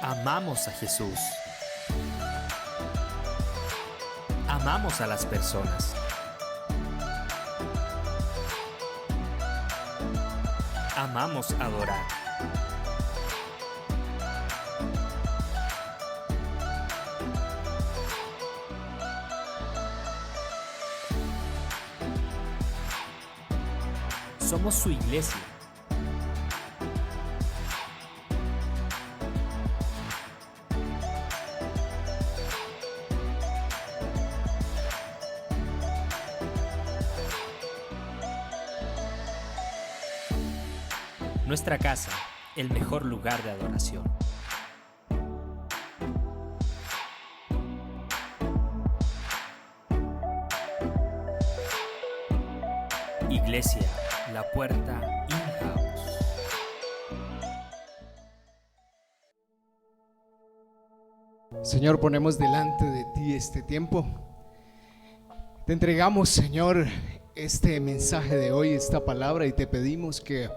Amamos a Jesús. Amamos a las personas. Amamos adorar. Somos su iglesia. Nuestra casa, el mejor lugar de adoración. Iglesia, la puerta in-house. Señor, ponemos delante de ti este tiempo. Te entregamos, Señor, este mensaje de hoy, esta palabra, y te pedimos que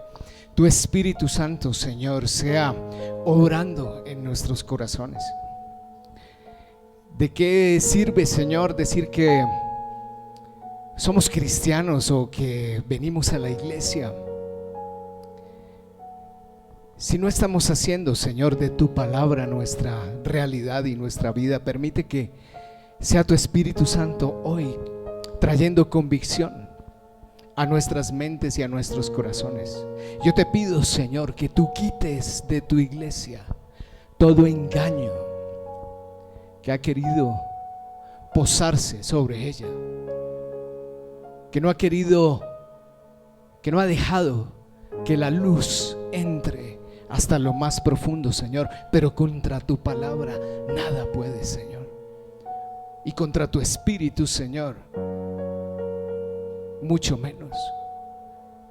tu Espíritu Santo, Señor, sea obrando en nuestros corazones. ¿De qué sirve, Señor, decir que somos cristianos o que venimos a la iglesia si no estamos haciendo, Señor, de tu palabra nuestra realidad y nuestra vida? Permite que sea tu Espíritu Santo hoy trayendo convicción a nuestras mentes y a nuestros corazones. Yo te pido, Señor, que tú quites de tu iglesia todo engaño que ha querido posarse sobre ella, que no ha dejado que la luz entre hasta lo más profundo, Señor. Pero contra tu palabra nada puede, Señor, y contra tu Espíritu, Señor, mucho menos.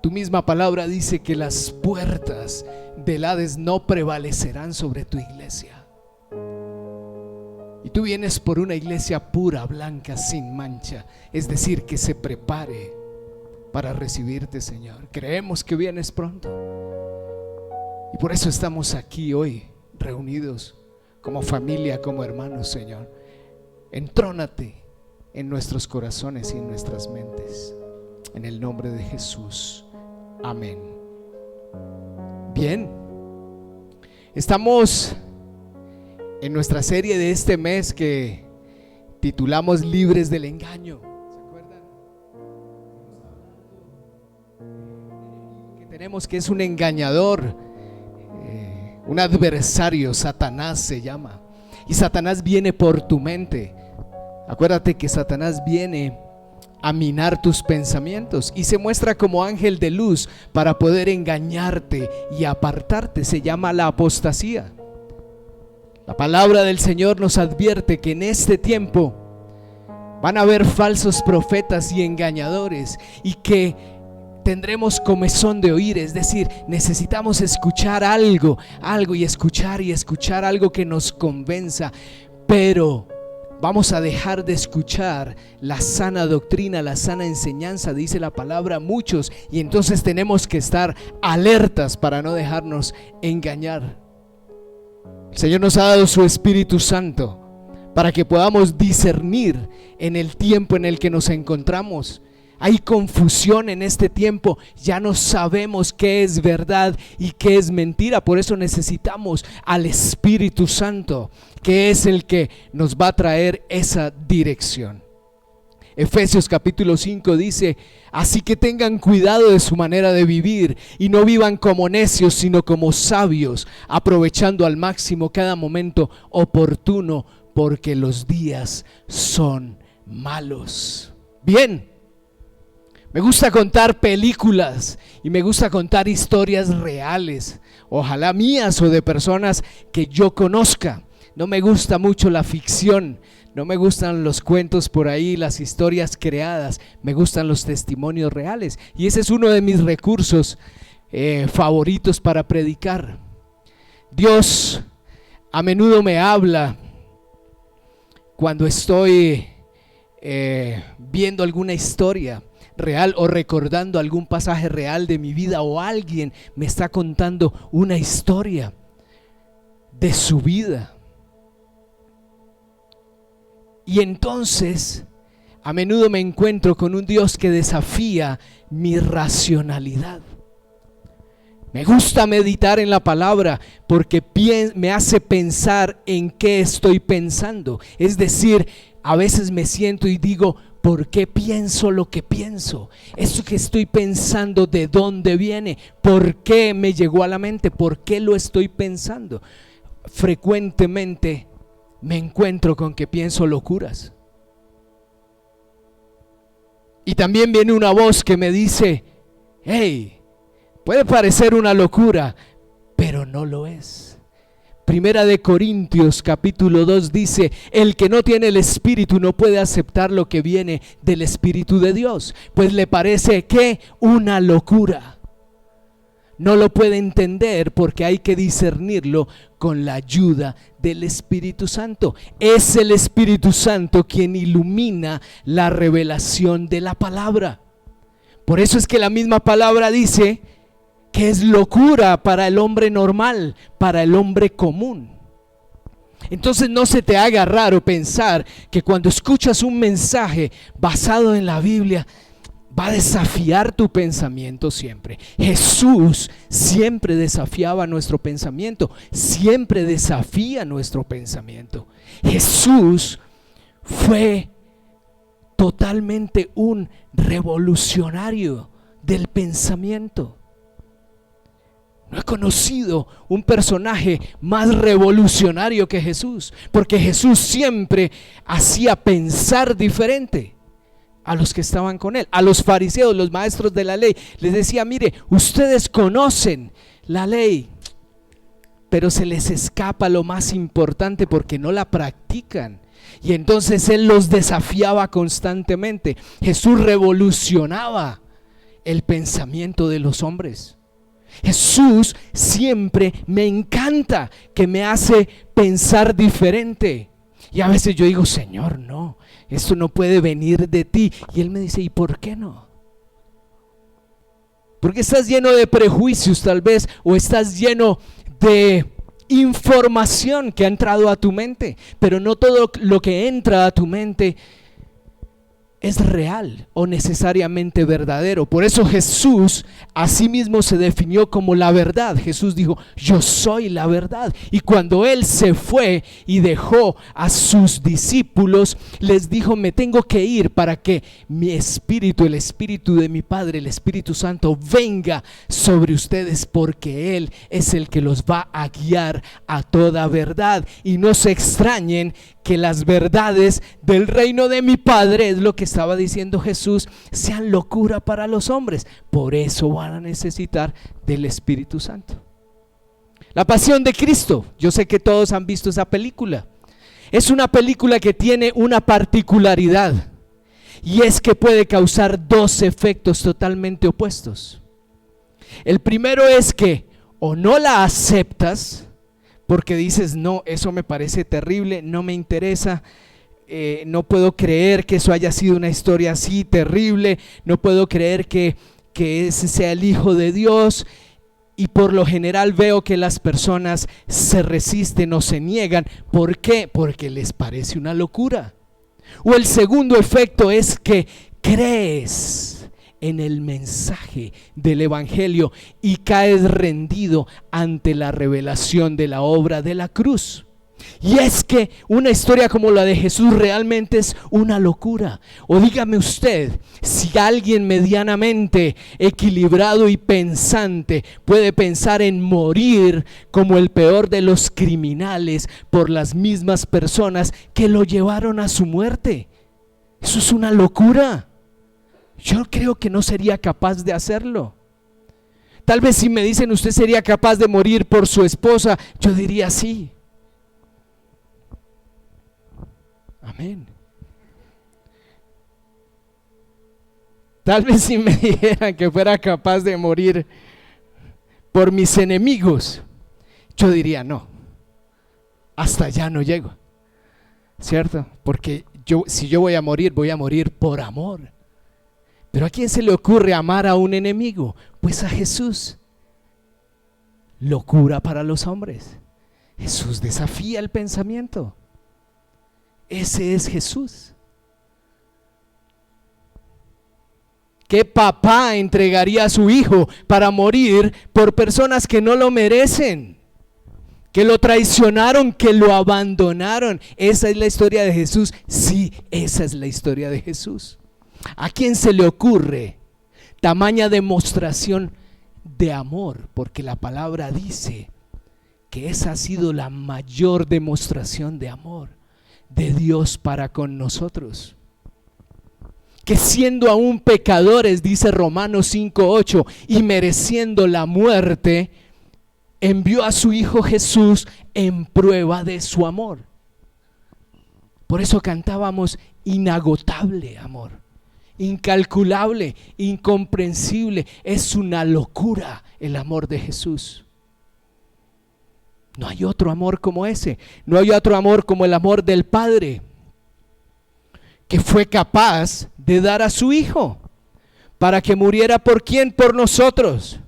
Tu misma palabra dice que las puertas del Hades no prevalecerán sobre tu iglesia. Y tú vienes por una iglesia pura, blanca, sin mancha, es decir, que se prepare para recibirte, Señor. Creemos que vienes pronto, y por eso estamos aquí hoy reunidos como familia, como hermanos, Señor. Entrónate en nuestros corazones y en nuestras mentes, en el nombre de Jesús, amén. Bien, estamos en nuestra serie de este mes que titulamos Libres del Engaño. ¿Se acuerdan? Que tenemos que es un engañador, un adversario. Satanás se llama, y Satanás viene por tu mente. Acuérdate que Satanás viene a minar tus pensamientos y se muestra como ángel de luz para poder engañarte y apartarte. Se llama la apostasía. La palabra del Señor nos advierte que en este tiempo van a haber falsos profetas y engañadores, y que tendremos comezón de oír, es decir, necesitamos escuchar algo y escuchar algo que nos convenza, pero vamos a dejar de escuchar la sana doctrina, la sana enseñanza, dice la palabra, muchos, y entonces tenemos que estar alertas para no dejarnos engañar. El Señor nos ha dado su Espíritu Santo para que podamos discernir en el tiempo en el que nos encontramos. Hay confusión en este tiempo, ya no sabemos qué es verdad y qué es mentira. Por eso necesitamos al Espíritu Santo, que es el que nos va a traer esa dirección. Efesios capítulo 5 dice: así que tengan cuidado de su manera de vivir y no vivan como necios, sino como sabios, aprovechando al máximo cada momento oportuno, porque los días son malos. Bien, me gusta contar películas y me gusta contar historias reales, ojalá mías o de personas que yo conozca. No me gusta mucho la ficción, no me gustan los cuentos por ahí, las historias creadas, me gustan los testimonios reales, y ese es uno de mis recursos favoritos para predicar. Dios a menudo me habla cuando estoy viendo alguna historia real o recordando algún pasaje real de mi vida, o alguien me está contando una historia. de su vida. Y entonces a menudo me encuentro con un Dios que desafía mi racionalidad. Me gusta meditar en la palabra porque me hace pensar en qué estoy pensando. Es decir, a veces me siento y digo, ¿por qué pienso lo que pienso? Eso que estoy pensando, ¿de dónde viene? ¿Por qué me llegó a la mente? ¿Por qué lo estoy pensando? Frecuentemente me encuentro con que pienso locuras. Y también viene una voz que me dice, hey, puede parecer una locura, pero no lo es. Primera de Corintios capítulo 2 dice, el que no tiene el Espíritu no puede aceptar lo que viene del Espíritu de Dios, pues le parece que una locura. No lo puede entender porque hay que discernirlo con la ayuda del Espíritu Santo. Es el Espíritu Santo quien ilumina la revelación de la palabra. Por eso es que la misma palabra dice que es locura para el hombre normal, para el hombre común. Entonces no se te haga raro pensar que cuando escuchas un mensaje basado en la Biblia, va a desafiar tu pensamiento siempre. Jesús siempre desafiaba nuestro pensamiento, siempre desafía nuestro pensamiento. Jesús fue totalmente un revolucionario del pensamiento. No he conocido un personaje más revolucionario que Jesús, porque Jesús siempre hacía pensar diferente a los que estaban con él. A los fariseos, los maestros de la ley, les decía, mire, ustedes conocen la ley, pero se les escapa lo más importante porque no la practican. Y entonces él los desafiaba constantemente. Jesús revolucionaba el pensamiento de los hombres. Jesús siempre me encanta, que me hace pensar diferente. Y a veces yo digo, Señor, no, esto no puede venir de ti. Y Él me dice, ¿y por qué no? Porque estás lleno de prejuicios tal vez, o estás lleno de información que ha entrado a tu mente, pero no todo lo que entra a tu mente es real o necesariamente verdadero. Por eso Jesús a sí mismo se definió como la verdad. Jesús dijo, yo soy la verdad. Y cuando Él se fue y dejó a sus discípulos, les dijo, me tengo que ir para que mi espíritu, el espíritu de mi Padre, el Espíritu Santo, venga sobre ustedes, porque Él es el que los va a guiar a toda verdad. Y no se extrañen que las verdades del reino de mi Padre, es lo que estaba diciendo Jesús, sean locura para los hombres. Por eso van a necesitar del Espíritu Santo. La Pasión de Cristo, yo sé que todos han visto esa película. Es una película que tiene una particularidad, y es que puede causar dos efectos totalmente opuestos. El primero es que o no la aceptas, porque dices, no, eso me parece terrible, no me interesa, no puedo creer que eso haya sido una historia así terrible, no puedo creer que ese sea el Hijo de Dios. Y por lo general veo que las personas se resisten o se niegan. ¿Por qué? Porque les parece una locura. O el segundo efecto es que crees en el mensaje del Evangelio y caes rendido ante la revelación de la obra de la cruz. Y es que una historia como la de Jesús realmente es una locura. O dígame usted, si alguien medianamente equilibrado y pensante puede pensar en morir como el peor de los criminales por las mismas personas que lo llevaron a su muerte, eso es una locura. Yo creo que no sería capaz de hacerlo. Tal vez si me dicen, ¿usted sería capaz de morir por su esposa? Yo diría sí. Amén. Tal vez si me dijeran que fuera capaz de morir por mis enemigos, yo diría no, hasta allá no llego, ¿cierto? Porque si yo voy a morir por amor. Pero ¿a quién se le ocurre amar a un enemigo? Pues a Jesús. Locura para los hombres. Jesús desafía el pensamiento. Ese es Jesús. ¿Qué papá entregaría a su hijo para morir por personas que no lo merecen? Que lo traicionaron, que lo abandonaron. ¿Esa es la historia de Jesús? Sí, esa es la historia de Jesús. ¿A quién se le ocurre tamaña demostración de amor? Porque la palabra dice que esa ha sido la mayor demostración de amor de Dios para con nosotros. Que siendo aún pecadores, dice Romanos 5:8, y mereciendo la muerte, envió a su Hijo Jesús en prueba de su amor. Por eso cantábamos inagotable amor, incalculable, incomprensible. Es una locura el amor de Jesús. No hay otro amor como ese. No hay otro amor como el amor del Padre, que fue capaz de dar a su Hijo para que muriera por quién, por nosotros.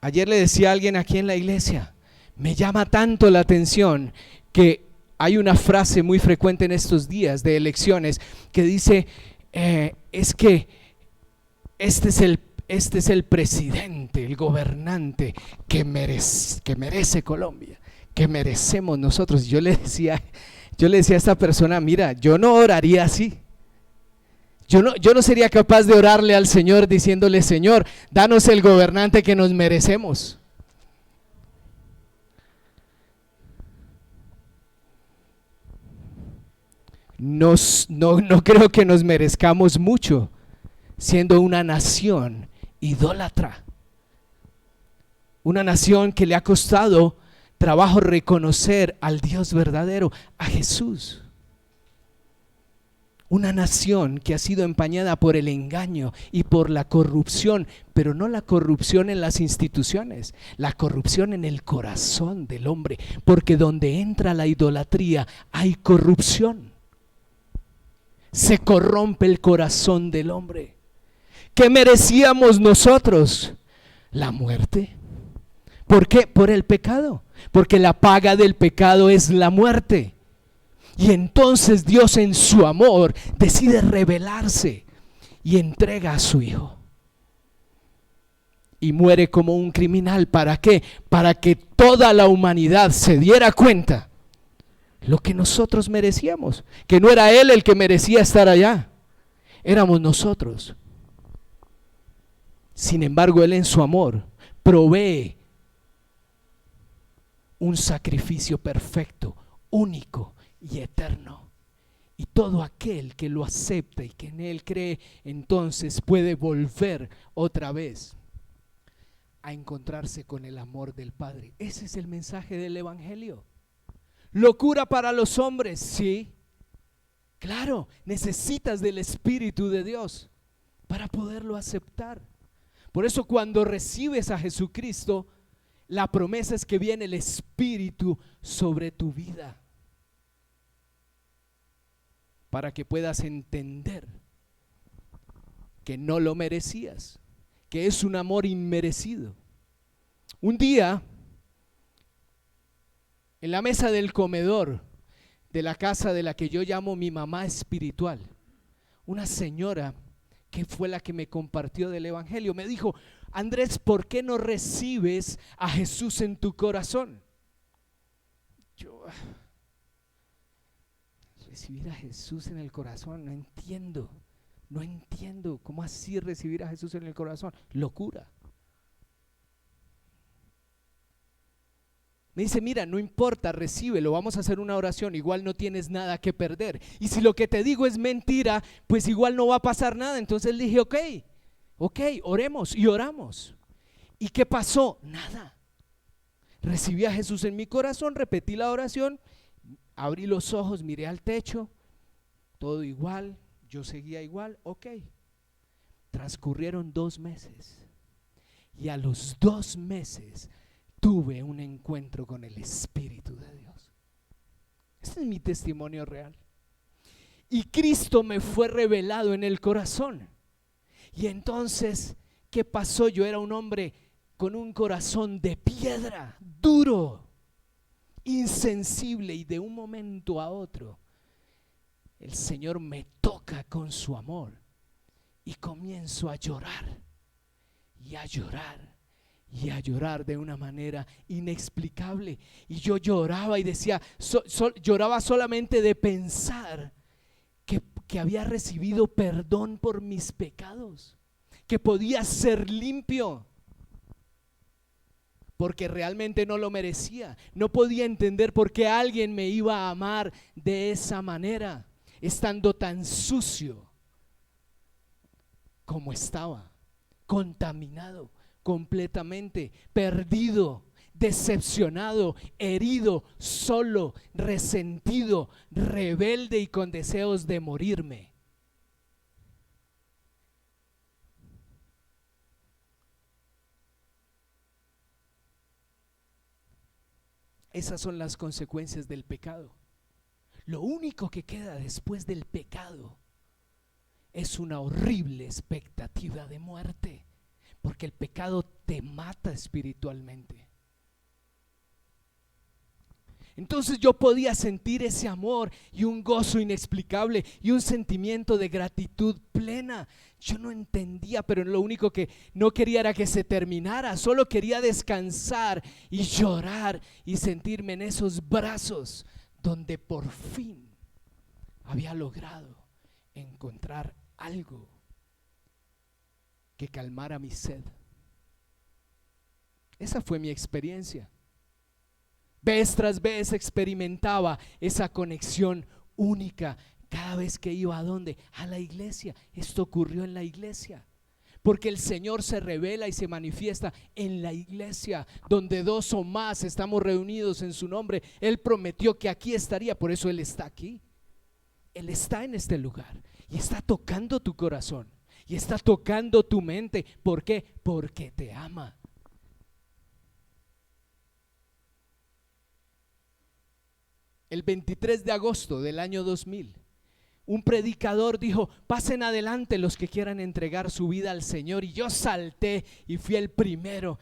Ayer le decía a alguien aquí en la iglesia, me llama tanto la atención que hay una frase muy frecuente en estos días de elecciones que dice, es que este es el presidente, el gobernante que merece Colombia, que merecemos nosotros. Yo le decía a esta persona, mira, yo no oraría así. Yo no sería capaz de orarle al Señor diciéndole, Señor, danos el gobernante que nos merecemos. No creo que nos merezcamos mucho, siendo una nación idólatra, una nación que le ha costado trabajo reconocer al Dios verdadero, a Jesús. Una nación que ha sido empañada por el engaño y por la corrupción, pero no la corrupción en las instituciones, la corrupción en el corazón del hombre, porque donde entra la idolatría hay corrupción. Se corrompe el corazón del hombre. ¿Qué merecíamos nosotros? La muerte. ¿Por qué? Por el pecado, porque la paga del pecado es la muerte. Y entonces Dios en su amor decide revelarse y entrega a su Hijo. Y muere como un criminal. ¿Para qué? Para que toda la humanidad se diera cuenta lo que nosotros merecíamos. Que no era Él el que merecía estar allá, éramos nosotros. Sin embargo, Él en su amor provee un sacrificio perfecto, único y eterno, y todo aquel que lo acepta y que en Él cree, entonces puede volver otra vez a encontrarse con el amor del Padre. Ese es el mensaje del Evangelio. Locura para los hombres, sí, claro, necesitas del Espíritu de Dios para poderlo aceptar. Por eso cuando recibes a Jesucristo, la promesa es que viene el Espíritu sobre tu vida, para que puedas entender que no lo merecías, que es un amor inmerecido. Un día, en la mesa del comedor de la casa de la que yo llamo mi mamá espiritual, una señora que fue la que me compartió del Evangelio me dijo, Andrés, ¿por qué no recibes a Jesús en tu corazón? Yo, recibir a Jesús en el corazón, no entiendo, ¿cómo así recibir a Jesús en el corazón? Locura. Me dice, mira, no importa, recíbelo, vamos a hacer una oración, igual no tienes nada que perder. Y si lo que te digo es mentira, pues igual no va a pasar nada. Entonces le dije, ok, oremos, y oramos. ¿Y qué pasó? Nada. Recibí a Jesús en mi corazón, repetí la oración, abrí los ojos, miré al techo, todo igual, yo seguía igual, ok. Transcurrieron 2 meses y a los 2 meses tuve un encuentro con el Espíritu de Dios. Este es mi testimonio real. Y Cristo me fue revelado en el corazón. Y entonces, ¿qué pasó? Yo era un hombre con un corazón de piedra, duro, insensible, y de un momento a otro el Señor me toca con su amor y comienzo a llorar y a llorar y a llorar de una manera inexplicable. Y yo lloraba y decía, lloraba solamente de pensar que había recibido perdón por mis pecados, que podía ser limpio, porque realmente no lo merecía. No podía entender por qué alguien me iba a amar de esa manera, estando tan sucio como estaba, contaminado, completamente perdido, decepcionado, herido, solo, resentido, rebelde y con deseos de morirme. Esas son las consecuencias del pecado. Lo único que queda después del pecado es una horrible expectativa de muerte, porque el pecado te mata espiritualmente. Entonces yo podía sentir ese amor y un gozo inexplicable y un sentimiento de gratitud plena. Yo no entendía, pero lo único que no quería era que se terminara. Solo quería descansar y llorar y sentirme en esos brazos donde por fin había logrado encontrar algo que calmara mi sed. Esa fue mi experiencia. Vez tras vez experimentaba esa conexión única cada vez que iba ¿a dónde? A la iglesia. Esto ocurrió en la iglesia, porque el Señor se revela y se manifiesta en la iglesia, donde dos o más estamos reunidos en su nombre. Él prometió que aquí estaría, por eso Él está aquí. Él está en este lugar y está tocando tu corazón y está tocando tu mente. ¿Por qué? Porque te ama. El 23 de agosto del año 2000, un predicador dijo: pasen adelante los que quieran entregar su vida al Señor. Y yo salté y fui el primero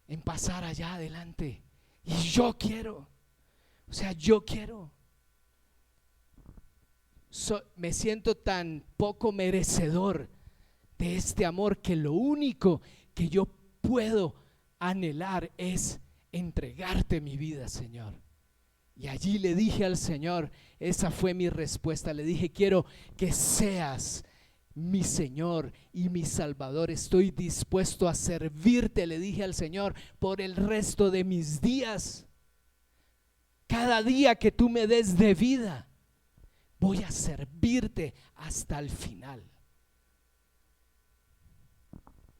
en pasar allá adelante. Y yo quiero, yo quiero. Me siento tan poco merecedor de este amor que lo único que yo puedo anhelar es entregarte mi vida, Señor. Y allí le dije al Señor, esa fue mi respuesta, le dije: quiero que seas mi Señor y mi Salvador, estoy dispuesto a servirte, le dije al Señor, por el resto de mis días. Cada día que tú me des de vida, voy a servirte hasta el final.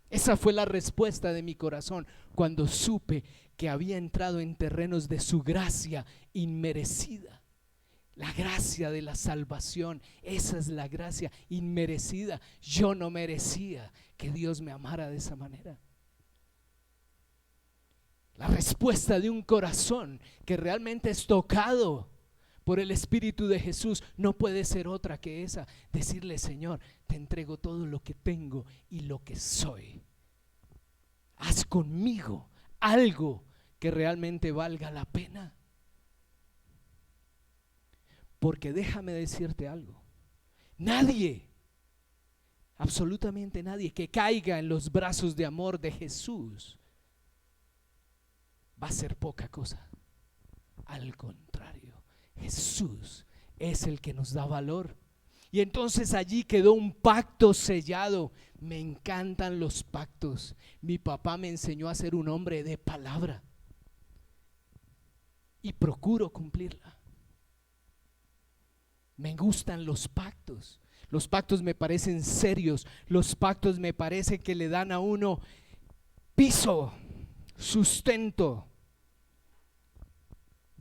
Esa fue la respuesta de mi corazón cuando supe que había entrado en terrenos de su gracia inmerecida. La gracia de la salvación, esa es la gracia inmerecida. Yo no merecía que Dios me amara de esa manera. La respuesta de un corazón que realmente es tocado por el Espíritu de Jesús no puede ser otra que esa: decirle: Señor, te entrego todo lo que tengo y lo que soy. Haz conmigo algo que realmente valga la pena. Porque déjame decirte algo: nadie, absolutamente nadie que caiga en los brazos de amor de Jesús va a ser poca cosa. Al contrario, Jesús es el que nos da valor. Y entonces allí quedó un pacto sellado. Me encantan los pactos. Mi papá me enseñó a ser un hombre de palabra y procuro cumplirla. Me gustan los pactos. Los pactos me parecen serios. Los pactos me parece que le dan a uno piso, sustento.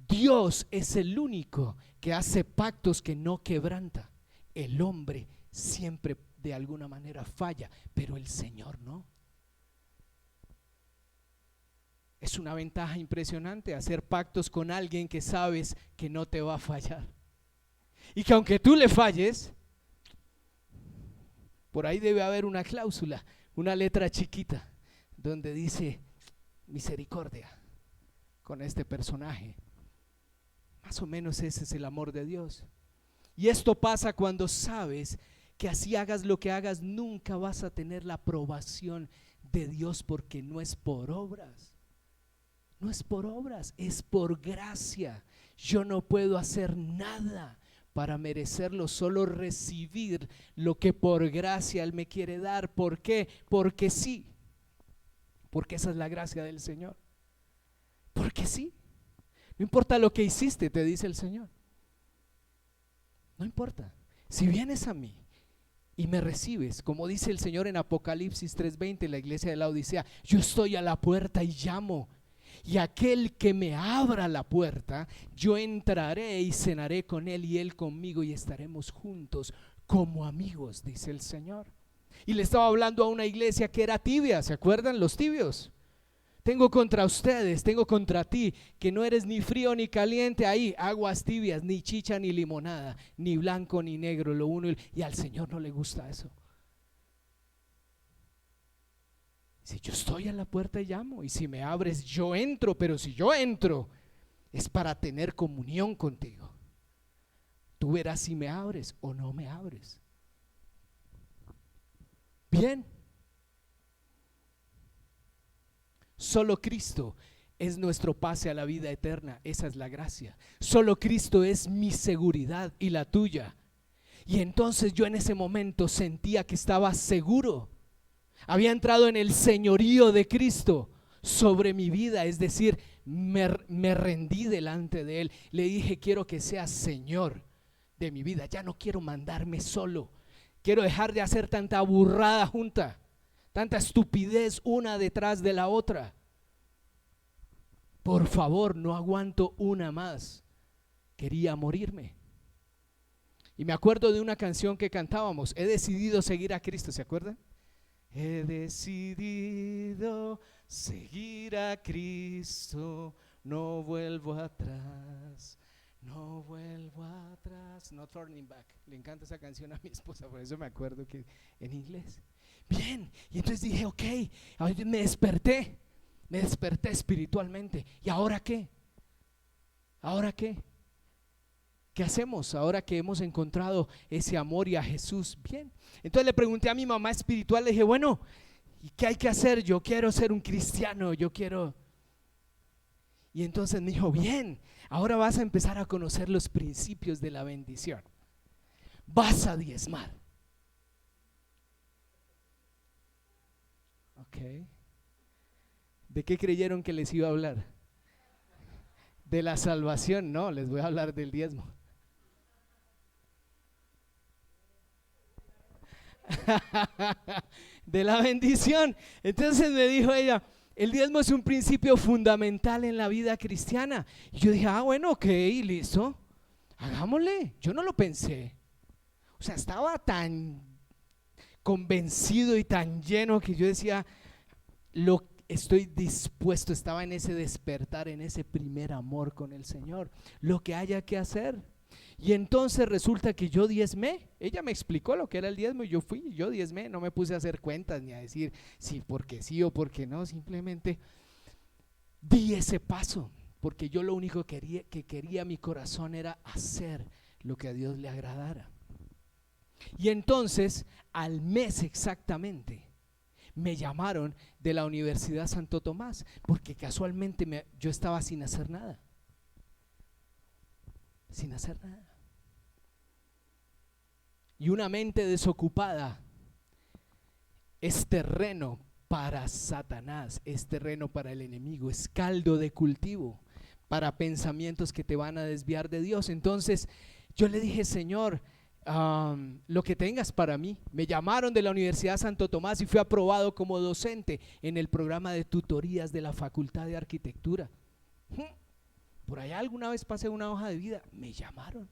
Dios es el único que hace pactos que no quebranta. El hombre siempre de alguna manera falla, pero el Señor no. Es una ventaja impresionante hacer pactos con alguien que sabes que no te va a fallar. Y que aunque tú le falles, por ahí debe haber una cláusula, una letra chiquita, donde dice misericordia con este personaje. Más o menos ese es el amor de Dios. Y esto pasa cuando sabes que así hagas lo que hagas, nunca vas a tener la aprobación de Dios, porque no es por obras. No es por obras, es por gracia. Yo no puedo hacer nada para merecerlo, solo recibir lo que por gracia Él me quiere dar. ¿Por qué? Porque sí. Porque esa es la gracia del Señor. Porque sí. No importa lo que hiciste, te dice el Señor. No importa. Si vienes a mí y me recibes, como dice el Señor en Apocalipsis 3:20, en la iglesia de la Odisea, yo estoy a la puerta y llamo. Y aquel que me abra la puerta, yo entraré y cenaré con él y él conmigo, y estaremos juntos como amigos, dice el Señor. Y le estaba hablando a una iglesia que era tibia, ¿se acuerdan? Los tibios. Tengo contra ustedes, tengo contra ti, que no eres ni frío ni caliente. Ahí, aguas tibias, ni chicha ni limonada, ni blanco ni negro, lo uno. Y al Señor no le gusta eso. Si yo estoy a la puerta y llamo, y si me abres, yo entro. Pero si yo entro, es para tener comunión contigo. Tú verás si me abres o no me abres. Bien. Solo Cristo es nuestro pase a la vida eterna. Esa es la gracia. Solo Cristo es mi seguridad y la tuya. Y entonces yo en ese momento sentía que estaba seguro. Había entrado en el señorío de Cristo sobre mi vida, es decir, me rendí delante de Él. Le dije: quiero que seas Señor de mi vida. Ya no quiero mandarme solo. Quiero dejar de hacer tanta burrada junta, tanta estupidez una detrás de la otra. Por favor, no aguanto una más. Quería morirme. Y me acuerdo de una canción que cantábamos: he decidido seguir a Cristo. ¿Se acuerdan? He decidido seguir a Cristo, no vuelvo atrás, no vuelvo atrás. No turning back. Le encanta esa canción a mi esposa, por eso me acuerdo que en inglés. Bien, y entonces dije: ok, me desperté espiritualmente. ¿Y ahora qué? ¿Ahora qué? ¿Qué hacemos ahora que hemos encontrado ese amor y a Jesús? Bien, entonces le pregunté a mi mamá espiritual, le dije: bueno, ¿y qué hay que hacer? Yo quiero ser un cristiano, yo quiero. Y entonces me dijo: bien, ahora vas a empezar a conocer los principios de la bendición. Vas a diezmar. Ok. ¿De qué creyeron que les iba a hablar? De la salvación. No, les voy a hablar del diezmo. De la bendición. Entonces me dijo ella: el diezmo es un principio fundamental en la vida cristiana. Y yo dije: bueno, ok, listo, hagámosle. Yo no lo pensé. O sea, estaba tan convencido y tan lleno que yo decía: estoy dispuesto. Estaba en ese despertar, en ese primer amor con el Señor, lo que haya que hacer. Y entonces resulta que yo diezmé. Ella me explicó lo que era el diezmo y yo diezmé. No me puse a hacer cuentas ni a decir sí porque sí o porque no. Simplemente di ese paso, porque yo lo único que quería mi corazón era hacer lo que a Dios le agradara. Y entonces al mes exactamente me llamaron de la Universidad Santo Tomás, porque casualmente yo estaba sin hacer nada. Sin hacer nada. Y una mente desocupada es terreno para Satanás, es terreno para el enemigo, es caldo de cultivo para pensamientos que te van a desviar de Dios. Entonces yo le dije: Señor, lo que tengas para mí. Me llamaron de la Universidad Santo Tomás y fui aprobado como docente en el programa de tutorías de la Facultad de Arquitectura. Por allá alguna vez pasé una hoja de vida, me llamaron.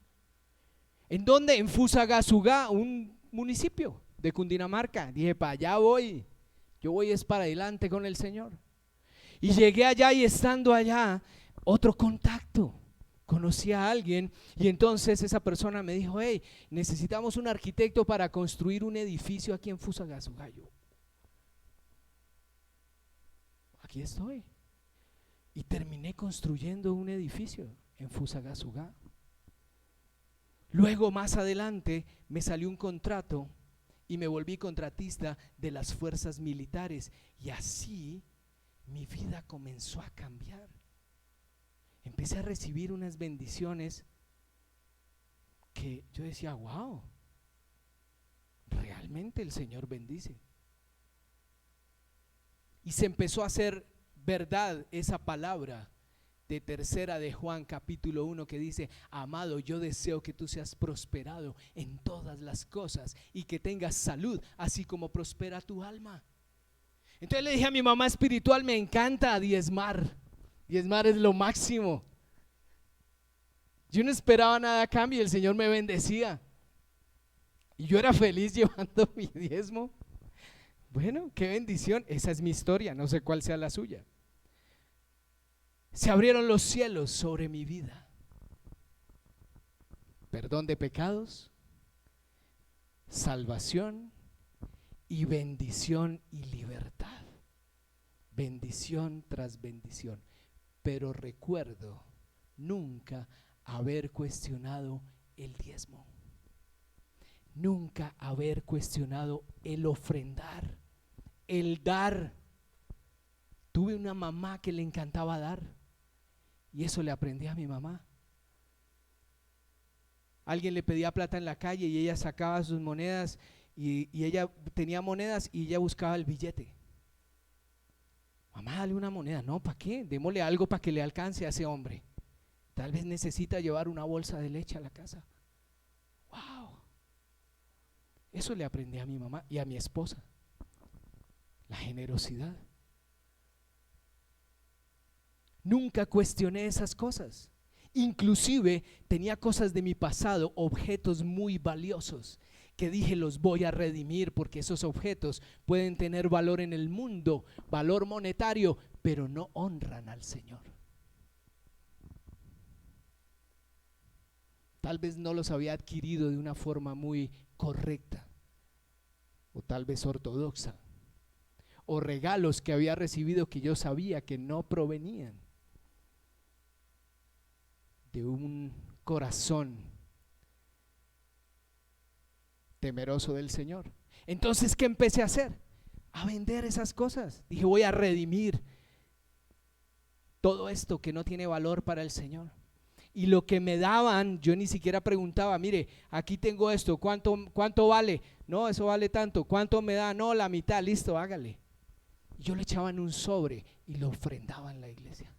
¿En dónde? En Fusagasugá, un municipio de Cundinamarca. Dije: para allá voy, yo voy es para adelante con el Señor. Y llegué allá, y estando allá, otro contacto. Conocí a alguien y entonces esa persona me dijo: hey, necesitamos un arquitecto para construir un edificio aquí en Fusagasugá. Yo: aquí estoy. Y terminé construyendo un edificio en Fusagasugá. Luego, más adelante, me salió un contrato y me volví contratista de las fuerzas militares. Y así mi vida comenzó a cambiar. Empecé a recibir unas bendiciones que yo decía, wow, realmente el Señor bendice. Y se empezó a hacer verdad esa palabra de tercera de Juan capítulo 1 que dice: amado, yo deseo que tú seas prosperado en todas las cosas y que tengas salud, así como prospera tu alma. Entonces le dije a mi mamá espiritual: me encanta diezmar. Diezmar es lo máximo. Yo no esperaba nada a cambio, el Señor me bendecía y yo era feliz llevando mi diezmo. Bueno, qué bendición. Esa es mi historia, no sé cuál sea la suya. Se abrieron los cielos sobre mi vida. Perdón de pecados, salvación y bendición y libertad. Bendición tras bendición. Pero recuerdo nunca haber cuestionado el diezmo. Nunca haber cuestionado el ofrendar, el dar. Tuve una mamá que le encantaba dar y eso le aprendí a mi mamá. Alguien le pedía plata en la calle y ella sacaba sus monedas y ella tenía monedas y ella buscaba el billete. Mamá, dale una moneda. No, ¿para qué? Démosle algo para que le alcance a ese hombre. Tal vez necesita llevar una bolsa de leche a la casa. Wow. Eso le aprendí a mi mamá y a mi esposa. La generosidad. Nunca cuestioné esas cosas. Inclusive tenía cosas de mi pasado, objetos muy valiosos, que dije: los voy a redimir, porque esos objetos pueden tener valor en el mundo, valor monetario, pero no honran al Señor. Tal vez no los había adquirido de una forma muy correcta, o tal vez ortodoxa, o regalos que había recibido que yo sabía que no provenían de un corazón temeroso del Señor. Entonces, ¿qué empecé a hacer? A vender esas cosas. Dije: voy a redimir todo esto que no tiene valor para el Señor. Y lo que me daban, yo ni siquiera preguntaba: mire, aquí tengo esto, ¿cuánto vale? No, eso vale tanto. ¿Cuánto me da? No, la mitad. Listo, hágale. Yo le echaba en un sobre y lo ofrendaba en la iglesia.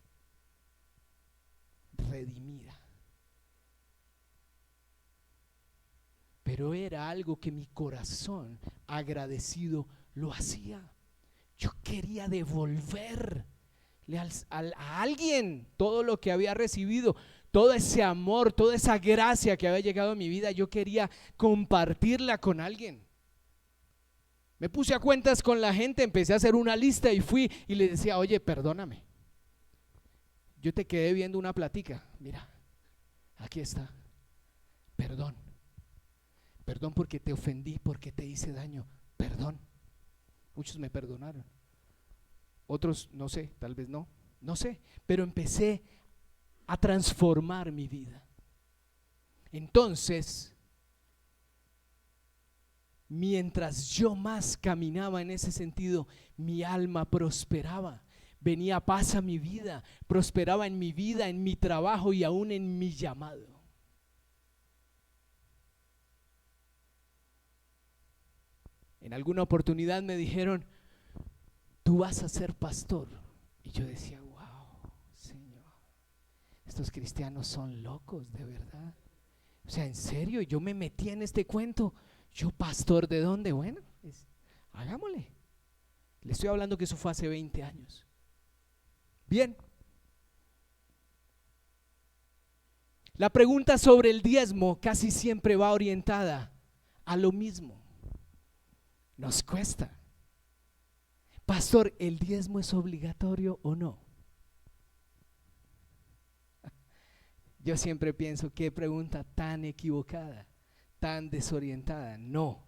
Redimida. Pero era algo que mi corazón agradecido lo hacía. Yo quería devolverle a alguien todo lo que había recibido, todo ese amor, toda esa gracia que había llegado a mi vida. Yo quería compartirla con alguien. Me puse a cuentas con la gente, empecé a hacer una lista y fui y le decía: oye, perdóname, yo te quedé viendo una platica, mira, aquí está, perdón porque te ofendí, porque te hice daño, perdón. Muchos me perdonaron, otros no sé, tal vez no sé, pero empecé a transformar mi vida. Entonces, mientras yo más caminaba en ese sentido, mi alma prosperaba. Venía paz a mi vida, prosperaba en mi vida, en mi trabajo y aún en mi llamado. En alguna oportunidad me dijeron: tú vas a ser pastor. Y yo decía: wow, Señor, estos cristianos son locos, de verdad. O sea, en serio, yo me metí en este cuento. ¿Yo pastor de dónde? Bueno, hagámosle. Le estoy hablando que eso fue hace 20 años. Bien. La pregunta sobre el diezmo casi siempre va orientada a lo mismo. Nos cuesta. Pastor, ¿el diezmo es obligatorio o no? Yo siempre pienso: qué pregunta tan equivocada, tan desorientada. No,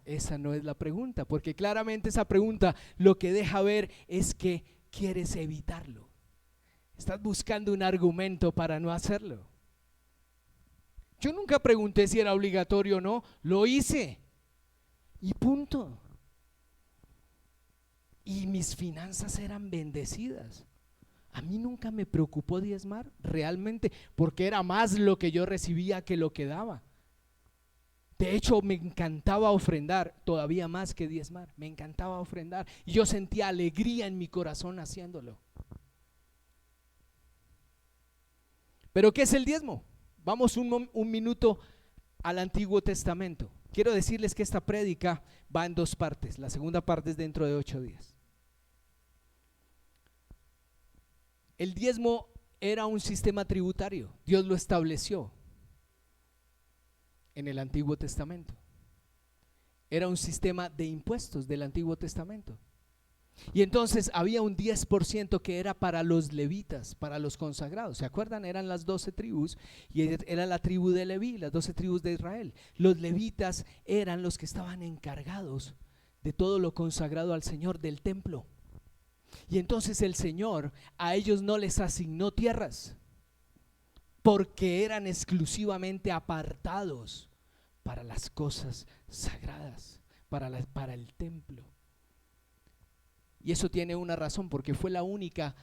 esa no es la pregunta, porque claramente esa pregunta lo que deja ver es que quieres evitarlo. Estás buscando un argumento para no hacerlo. Yo nunca pregunté si era obligatorio o no, lo hice y punto. Y mis finanzas eran bendecidas. A mí nunca me preocupó diezmar realmente, porque era más lo que yo recibía que lo que daba. De hecho, me encantaba ofrendar, todavía más que diezmar. Me encantaba ofrendar y yo sentía alegría en mi corazón haciéndolo. ¿Pero qué es el diezmo? Vamos un minuto al Antiguo Testamento. Quiero decirles que esta prédica va en 2 partes. La segunda parte es dentro de 8 días. El diezmo era un sistema tributario. Dios lo estableció en el Antiguo Testamento. Era un sistema de impuestos del Antiguo Testamento. Y entonces había un 10% que era para los levitas, para los consagrados. ¿Se acuerdan? Eran las 12 tribus y era la tribu de Leví, las 12 tribus de Israel. Los levitas eran los que estaban encargados de todo lo consagrado al Señor del templo. Y entonces el Señor a ellos no les asignó tierras, porque eran exclusivamente apartados para las cosas sagradas, para el templo. Y eso tiene una razón, porque fue la única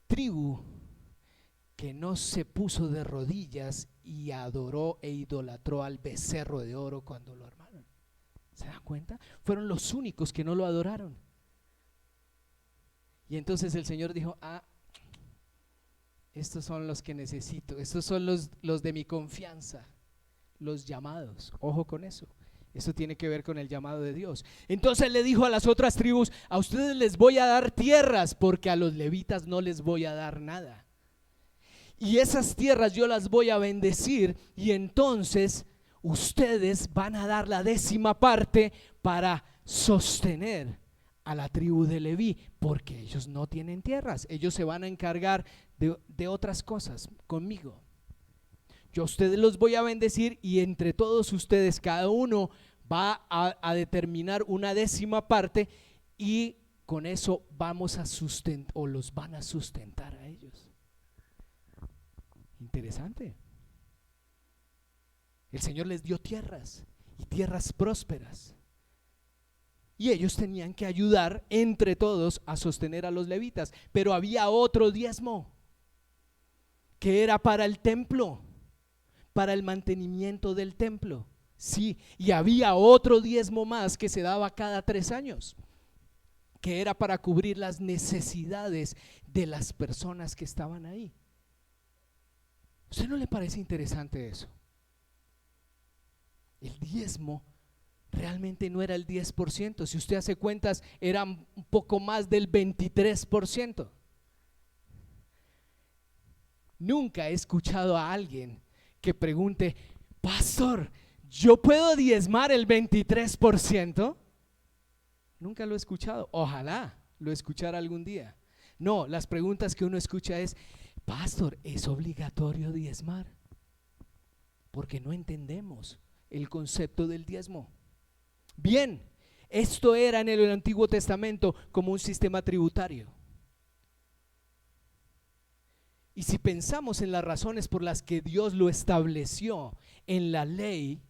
tribu que no se puso de rodillas y adoró e idolatró al becerro de oro cuando lo armaron. ¿Se dan cuenta? Fueron los únicos que no lo adoraron. Y entonces el Señor dijo: estos son los que necesito, estos son los de mi confianza, los llamados. Ojo con eso. Eso tiene que ver con el llamado de Dios. Entonces le dijo a las otras tribus: a ustedes les voy a dar tierras, porque a los levitas no les voy a dar nada. Y esas tierras yo las voy a bendecir, y entonces ustedes van a dar la 10ª parte para sostener a la tribu de Leví, porque ellos no tienen tierras. Ellos se van a encargar de otras cosas conmigo. Yo a ustedes los voy a bendecir, y entre todos ustedes cada uno va a determinar una 10ª parte, y con eso vamos a sustentar, o los van a sustentar a ellos. Interesante. El Señor les dio tierras, y tierras prósperas, y ellos tenían que ayudar entre todos a sostener a los levitas. Pero había otro diezmo que era para el templo, para el mantenimiento del templo. Sí, y había otro diezmo más que se daba cada 3 años, que era para cubrir las necesidades de las personas que estaban ahí. ¿A usted no le parece interesante eso? El diezmo realmente no era el 10%. Si usted hace cuentas, era un poco más del 23%. Nunca he escuchado a alguien que pregunte: pastor, ¿yo puedo diezmar el 23%? Nunca lo he escuchado. Ojalá lo escuchara algún día. No, las preguntas que uno escucha es: pastor, ¿es obligatorio diezmar? Porque no entendemos el concepto del diezmo. Bien, esto era en el Antiguo Testamento como un sistema tributario. Y si pensamos en las razones por las que Dios lo estableció en la ley,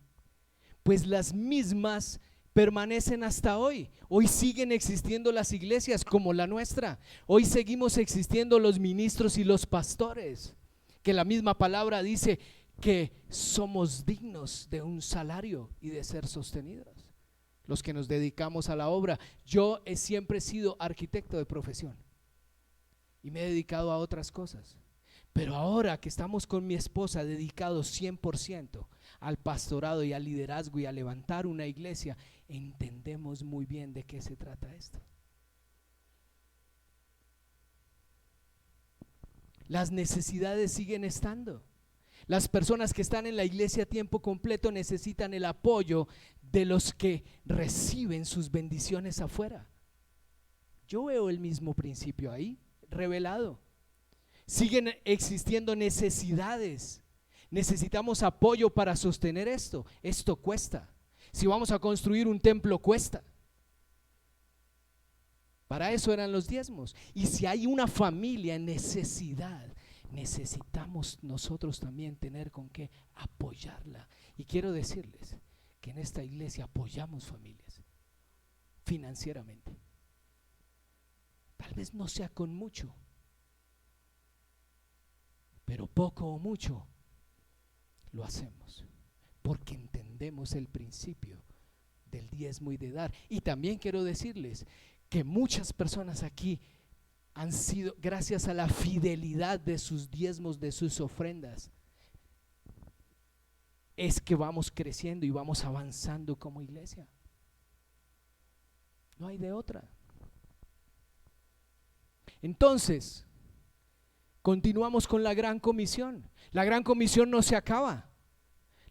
pues las mismas permanecen hasta hoy. Hoy siguen existiendo las iglesias como la nuestra. Hoy seguimos existiendo los ministros y los pastores, que la misma palabra dice que somos dignos de un salario y de ser sostenidos. Los que nos dedicamos a la obra. Yo siempre he sido arquitecto de profesión y me he dedicado a otras cosas. Pero ahora que estamos con mi esposa dedicados 100% al pastorado y al liderazgo y a levantar una iglesia, entendemos muy bien de qué se trata esto. Las necesidades siguen estando. Las personas que están en la iglesia a tiempo completo necesitan el apoyo de los que reciben sus bendiciones afuera. Yo veo el mismo principio ahí, revelado. Siguen existiendo necesidades. Necesitamos apoyo para sostener esto. Esto cuesta. Si vamos a construir un templo, cuesta. Para eso eran los diezmos. Y si hay una familia en necesidad, necesitamos nosotros también tener con qué apoyarla. Y quiero decirles que en esta iglesia apoyamos familias financieramente. Tal vez no sea con mucho, pero poco o mucho lo hacemos, porque entendemos el principio del diezmo y de dar. Y también quiero decirles que muchas personas aquí han sido, gracias a la fidelidad de sus diezmos, de sus ofrendas, es que vamos creciendo y vamos avanzando como iglesia. No hay de otra. Entonces, continuamos con la Gran Comisión. La Gran Comisión no se acaba.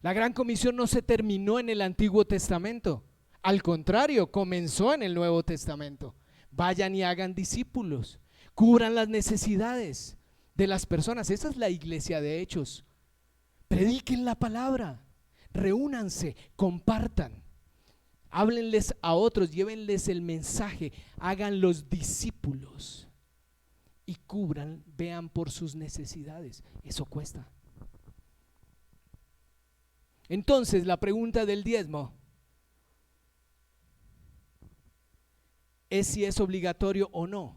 La Gran Comisión no se terminó en el Antiguo Testamento. Al contrario, comenzó en el Nuevo Testamento. Vayan y hagan discípulos, cubran las necesidades de las personas. Esa es la iglesia de Hechos. Prediquen la palabra, reúnanse, compartan, háblenles a otros, llévenles el mensaje, hagan los discípulos y cubran, vean por sus necesidades. Eso cuesta. Entonces, la pregunta del diezmo es si es obligatorio o no,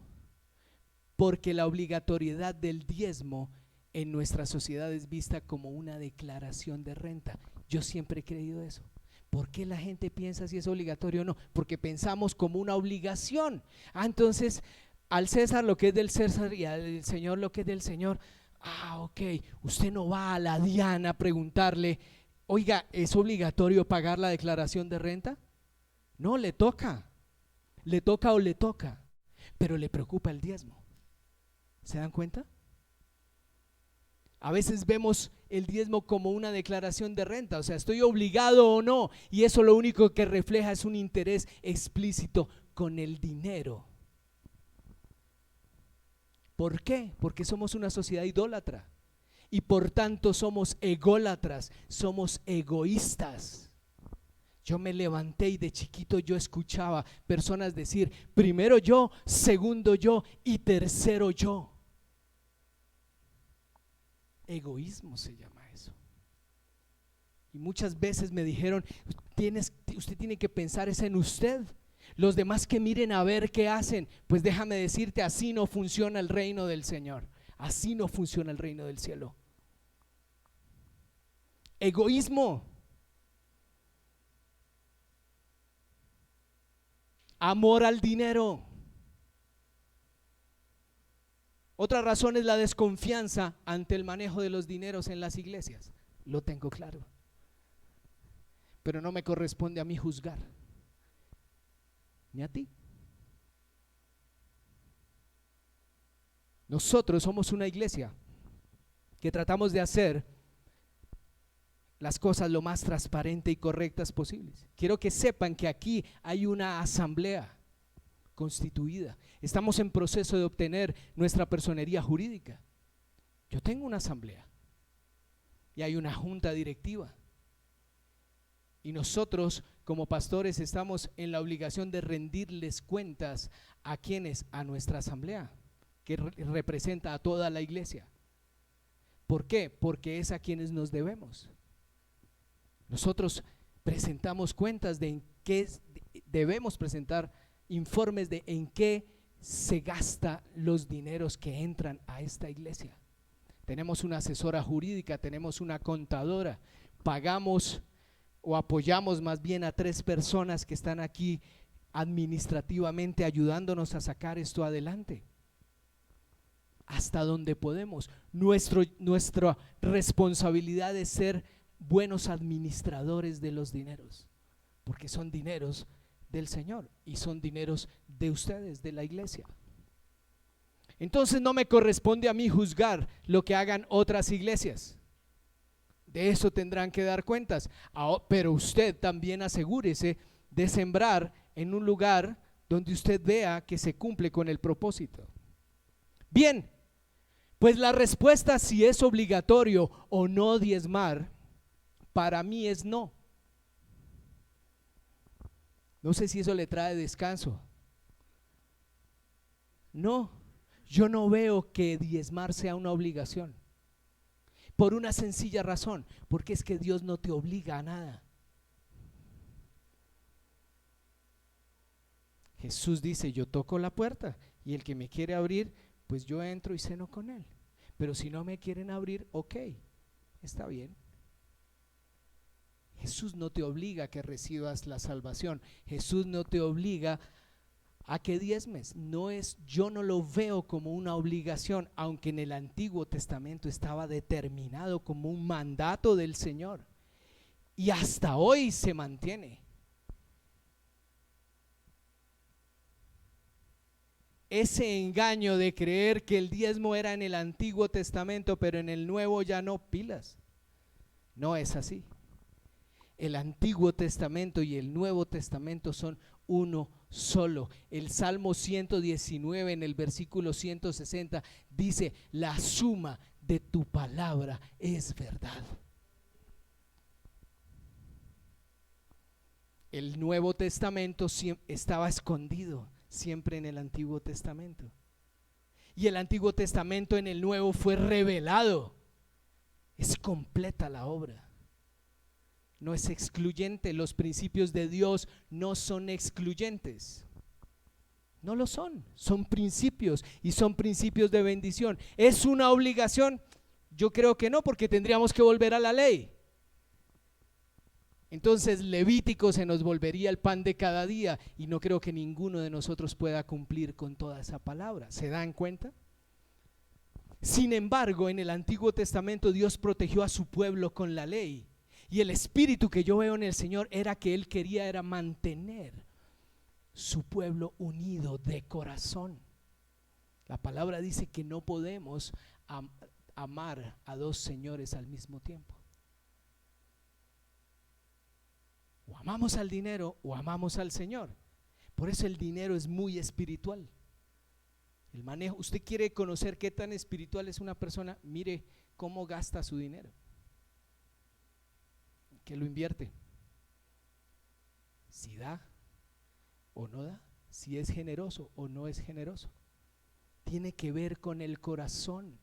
porque la obligatoriedad del diezmo en nuestra sociedad es vista como una declaración de renta. Yo siempre he creído eso. ¿Por qué la gente piensa si es obligatorio o no? Porque pensamos como una obligación. Entonces, al César lo que es del César y al Señor lo que es del Señor. Ok, usted no va a la DIAN a preguntarle, oiga, ¿es obligatorio pagar la declaración de renta? No, le toca o le toca, pero le preocupa el diezmo. ¿Se dan cuenta? A veces vemos el diezmo como una declaración de renta, o sea, estoy obligado o no, y eso lo único que refleja es un interés explícito con el dinero. ¿Por qué? Porque somos una sociedad idólatra y por tanto somos ególatras, somos egoístas. Yo me levanté y de chiquito yo escuchaba personas decir, primero yo, segundo yo y tercero yo. Egoísmo se llama eso. Y muchas veces me dijeron, usted tiene que pensar es en usted. Los demás que miren a ver qué hacen. Pues déjame decirte, así no funciona el reino del Señor. Así no funciona el reino del cielo. Egoísmo. Amor al dinero. Otra razón es la desconfianza ante el manejo de los dineros en las iglesias. Lo tengo claro. Pero no me corresponde a mí juzgar, ni a ti. Nosotros somos una iglesia que tratamos de hacer las cosas lo más transparente y correctas posibles. Quiero que sepan que aquí hay una asamblea constituida. Estamos en proceso de obtener nuestra personería jurídica. Yo tengo una asamblea y hay una junta directiva. Y nosotros como pastores estamos en la obligación de rendirles cuentas a quienes, a nuestra asamblea, que representa a toda la iglesia. ¿Por qué? Porque es a quienes nos debemos. Nosotros presentamos cuentas de en qué debemos presentar informes de en qué se gasta los dineros que entran a esta iglesia. Tenemos una asesora jurídica, tenemos una contadora, pagamos o apoyamos más bien a 3 personas que están aquí administrativamente ayudándonos a sacar esto adelante. Hasta donde podemos. Nuestra responsabilidad es ser buenos administradores de los dineros, porque son dineros del Señor y son dineros de ustedes, de la iglesia. Entonces no me corresponde a mí juzgar lo que hagan otras iglesias. De eso tendrán que dar cuentas. Pero usted también asegúrese de sembrar en un lugar donde usted vea que se cumple con el propósito. Bien, pues la respuesta si es obligatorio o no diezmar, para mí es no. No sé si eso le trae descanso. No, Yo no veo que diezmar sea una obligación, por una sencilla razón, porque es que Dios no te obliga a nada. Jesús dice: yo toco la puerta y el que me quiere abrir, pues yo entro y ceno con él. Pero si no me quieren abrir, ok, está bien. Jesús no te obliga a que recibas la salvación. Jesús no te obliga a que diezmes. Yo no lo veo como una obligación, aunque en el Antiguo Testamento estaba determinado como un mandato del Señor. Y hasta hoy se mantiene. Ese engaño de creer que el diezmo era en el Antiguo Testamento, pero en el Nuevo ya no, pilas. No es así. El Antiguo Testamento y el Nuevo Testamento son uno solo. El Salmo 119 en el versículo 160 dice: la suma de tu palabra es verdad. El Nuevo Testamento estaba escondido siempre en el Antiguo Testamento, y el Antiguo Testamento en el Nuevo fue revelado. Es completa la obra. No es excluyente. Los principios de Dios no son excluyentes. No lo son. Son principios, y son principios de bendición. ¿Es una obligación? Yo creo que no, porque tendríamos que volver a la ley. Entonces Levítico se nos volvería el pan de cada día, y no creo que ninguno de nosotros pueda cumplir con toda esa palabra. ¿Se dan cuenta? Sin embargo, en el Antiguo Testamento Dios protegió a su pueblo con la ley. Y el espíritu que yo veo en el Señor era que Él quería era mantener su pueblo unido de corazón. La palabra dice que no podemos amar a dos señores al mismo tiempo. O amamos al dinero o amamos al Señor. Por eso el dinero es muy espiritual. El manejo, usted quiere conocer qué tan espiritual es una persona, mire cómo gasta su dinero. Que lo invierte, si da o no da, si es generoso o no es generoso. Tiene que ver con el corazón.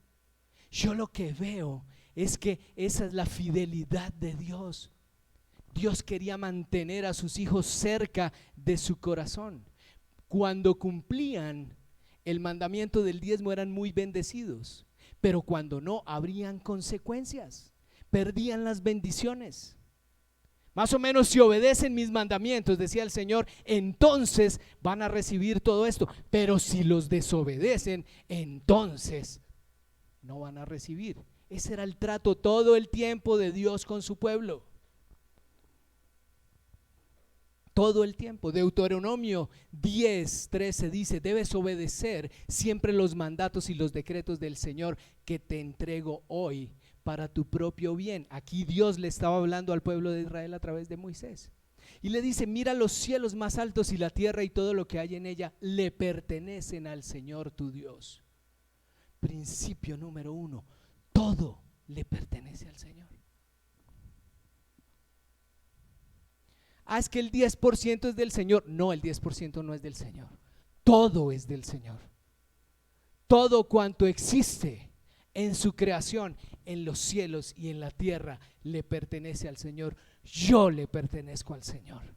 Yo lo que veo es que esa es la fidelidad de Dios. Dios quería mantener a sus hijos cerca de su corazón. Cuando cumplían el mandamiento del diezmo eran muy bendecidos, pero cuando no, habrían consecuencias, perdían las bendiciones. Más o menos, si obedecen mis mandamientos, decía el Señor, entonces van a recibir todo esto. Pero si los desobedecen, entonces no van a recibir. Ese era el trato todo el tiempo de Dios con su pueblo. Todo el tiempo. Deuteronomio 10:13 dice: debes obedecer siempre los mandatos y los decretos del Señor que te entrego hoy para tu propio bien. Aquí Dios le estaba hablando al pueblo de Israel a través de Moisés. Y le dice: mira, los cielos más altos y la tierra y todo lo que hay en ella le pertenecen al Señor tu Dios. Principio número 1: todo le pertenece al Señor. Es que el 10% es del Señor. No, el 10% no es del Señor. Todo es del Señor. Todo cuanto existe en su creación, en los cielos y en la tierra, le pertenece al Señor. Yo le pertenezco al Señor.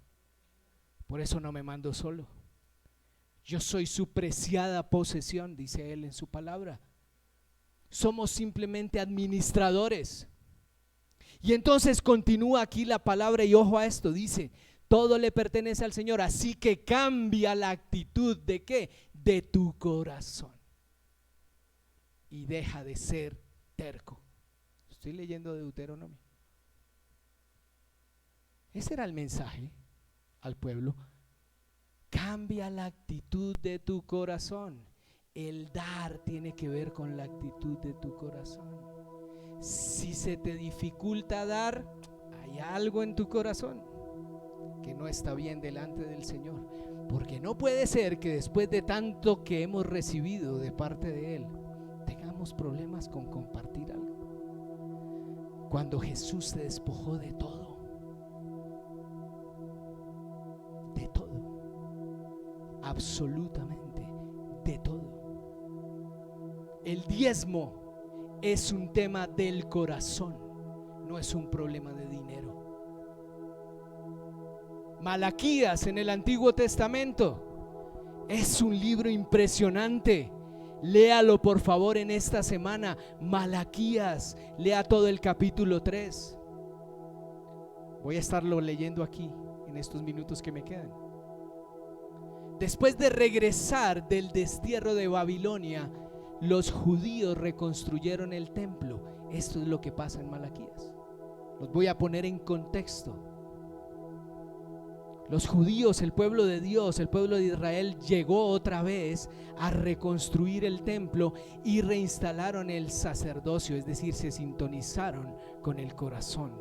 Por eso no me mando solo. Yo soy su preciada posesión, dice Él en su palabra. Somos simplemente administradores. Y entonces continúa aquí la palabra, y ojo a esto, dice: todo le pertenece al Señor, así que cambia la actitud de ¿qué? De tu corazón, y deja de ser terco. Estoy leyendo Deuteronomio. Ese era el mensaje al pueblo. Cambia la actitud de tu corazón. El dar tiene que ver con la actitud de tu corazón. Si se te dificulta dar, hay algo en tu corazón que no está bien delante del Señor, porque no puede ser que después de tanto que hemos recibido de parte de Él tengamos problemas con compartir algo, cuando Jesús se despojó de todo, absolutamente de todo. El diezmo es un tema del corazón, no es un problema de dinero. Malaquías en el Antiguo Testamento es un libro impresionante. Léalo por favor en esta semana. Malaquías, lea todo el capítulo 3. Voy a estarlo leyendo aquí en estos minutos que me quedan. Después de regresar del destierro de Babilonia, los judíos reconstruyeron el templo. Esto es lo que pasa en Malaquías. Los voy a poner en contexto. Los judíos, el pueblo de Dios, el pueblo de Israel, llegó otra vez a reconstruir el templo y reinstalaron el sacerdocio, es decir, se sintonizaron con el corazón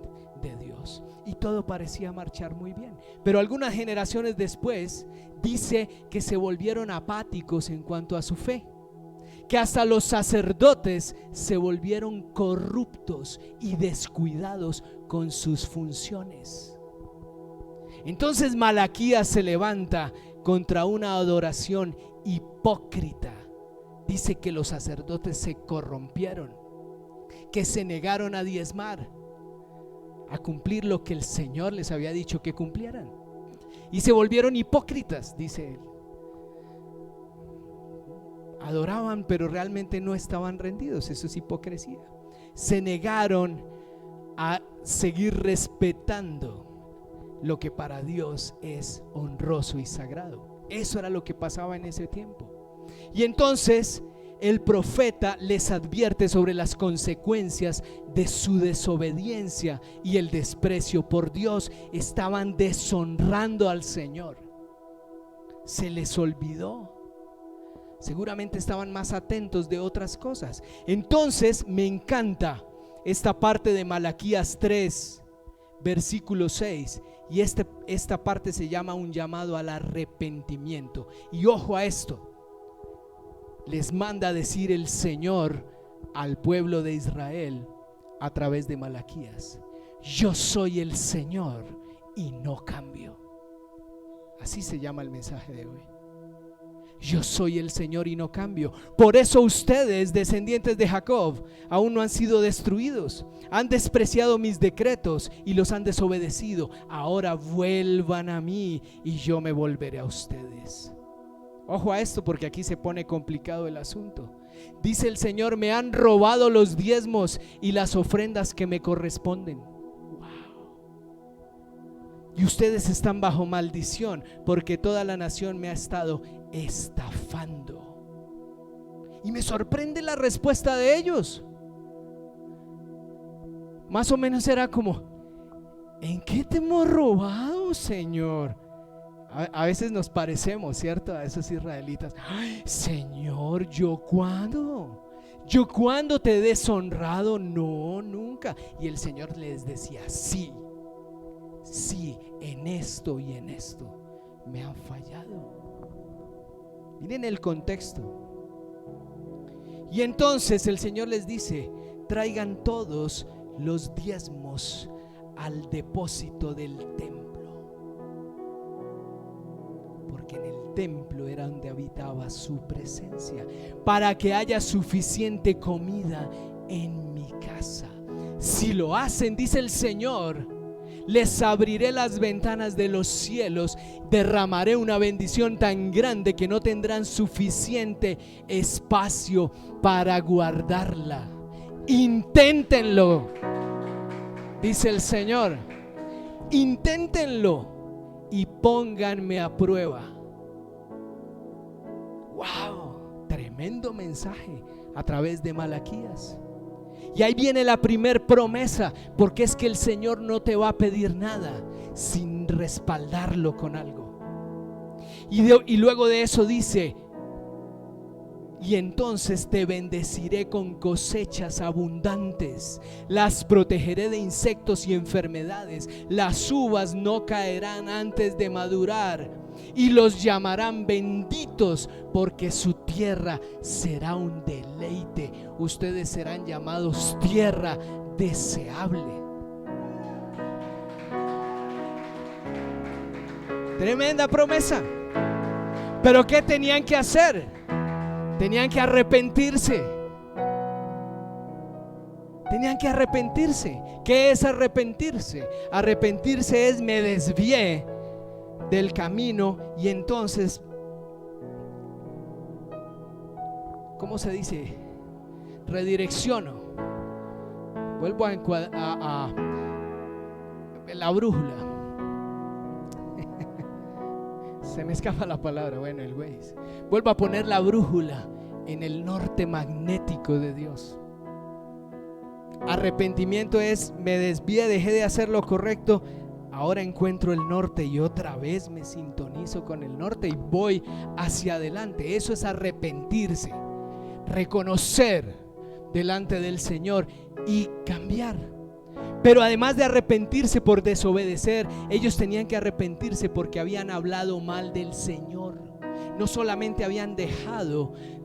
de Dios y todo parecía marchar muy bien. Pero algunas generaciones después dice que se volvieron apáticos en cuanto a su fe, que hasta los sacerdotes se volvieron corruptos y descuidados con sus funciones. Entonces Malaquías se levanta contra una adoración hipócrita. Dice que los sacerdotes se corrompieron, que se negaron a diezmar, a cumplir lo que el Señor les había dicho que cumplieran, y se volvieron hipócritas, dice él. Adoraban pero realmente no estaban rendidos, eso es hipocresía. Se negaron a seguir respetando lo que para Dios es honroso y sagrado. Eso era lo que pasaba en ese tiempo. Y entonces el profeta les advierte sobre las consecuencias de su desobediencia y el desprecio por Dios. Estaban deshonrando al Señor. Se les olvidó. Seguramente estaban más atentos de otras cosas. Entonces me encanta esta parte de Malaquías 3, versículo 6. Y esta parte se llama un llamado al arrepentimiento. Y ojo a esto, les manda a decir el Señor al pueblo de Israel a través de Malaquías: yo soy el Señor y no cambio. Así se llama el mensaje de hoy. Yo soy el Señor y no cambio. Por eso ustedes, descendientes de Jacob, aún no han sido destruidos. Han despreciado mis decretos y los han desobedecido. Ahora vuelvan a mí y yo me volveré a ustedes. Ojo a esto porque aquí se pone complicado el asunto. Dice el Señor: me han robado los diezmos y las ofrendas que me corresponden. Y ustedes están bajo maldición porque toda la nación me ha estado estafando. Y me sorprende la respuesta de ellos. Más o menos era como: ¿en qué te hemos robado, Señor? A veces nos parecemos, ¿cierto?, a esos israelitas. Ay, Señor, ¿yo cuándo? ¿Yo cuándo te he deshonrado? No, nunca. Y el Señor les decía: sí, en esto y en esto me han fallado. Miren el contexto. Y entonces el Señor les dice: traigan todos los diezmos al depósito del templo, porque en el templo era donde habitaba su presencia, para que haya suficiente comida en mi casa. Si lo hacen, dice el Señor, les abriré las ventanas de los cielos, derramaré una bendición tan grande que no tendrán suficiente espacio para guardarla. Inténtenlo, dice el Señor, inténtenlo y pónganme a prueba. ¡Wow! Tremendo mensaje a través de Malaquías. Y ahí viene la primer promesa, porque es que el Señor no te va a pedir nada sin respaldarlo con algo. Y luego de eso dice: y entonces te bendeciré con cosechas abundantes, las protegeré de insectos y enfermedades, las uvas no caerán antes de madurar, y los llamarán benditos, porque su tierra será un deleite. Ustedes serán llamados tierra deseable. Tremenda promesa. Pero ¿qué tenían que hacer? Tenían que arrepentirse Tenían que arrepentirse. ¿Qué es arrepentirse? Arrepentirse es me desvié del camino y entonces, ¿cómo se dice? Redirecciono. Vuelvo a la brújula. Se me escapa la palabra, bueno, el Waze. Vuelvo a poner la brújula en el norte magnético de Dios. Arrepentimiento es me desvié, dejé de hacer lo correcto, ahora encuentro el norte y otra vez me sintonizo con el norte y voy hacia adelante. Eso es arrepentirse, reconocer delante del Señor y cambiar. Pero además de arrepentirse por desobedecer, ellos tenían que arrepentirse porque habían hablado mal del Señor. No solamente habían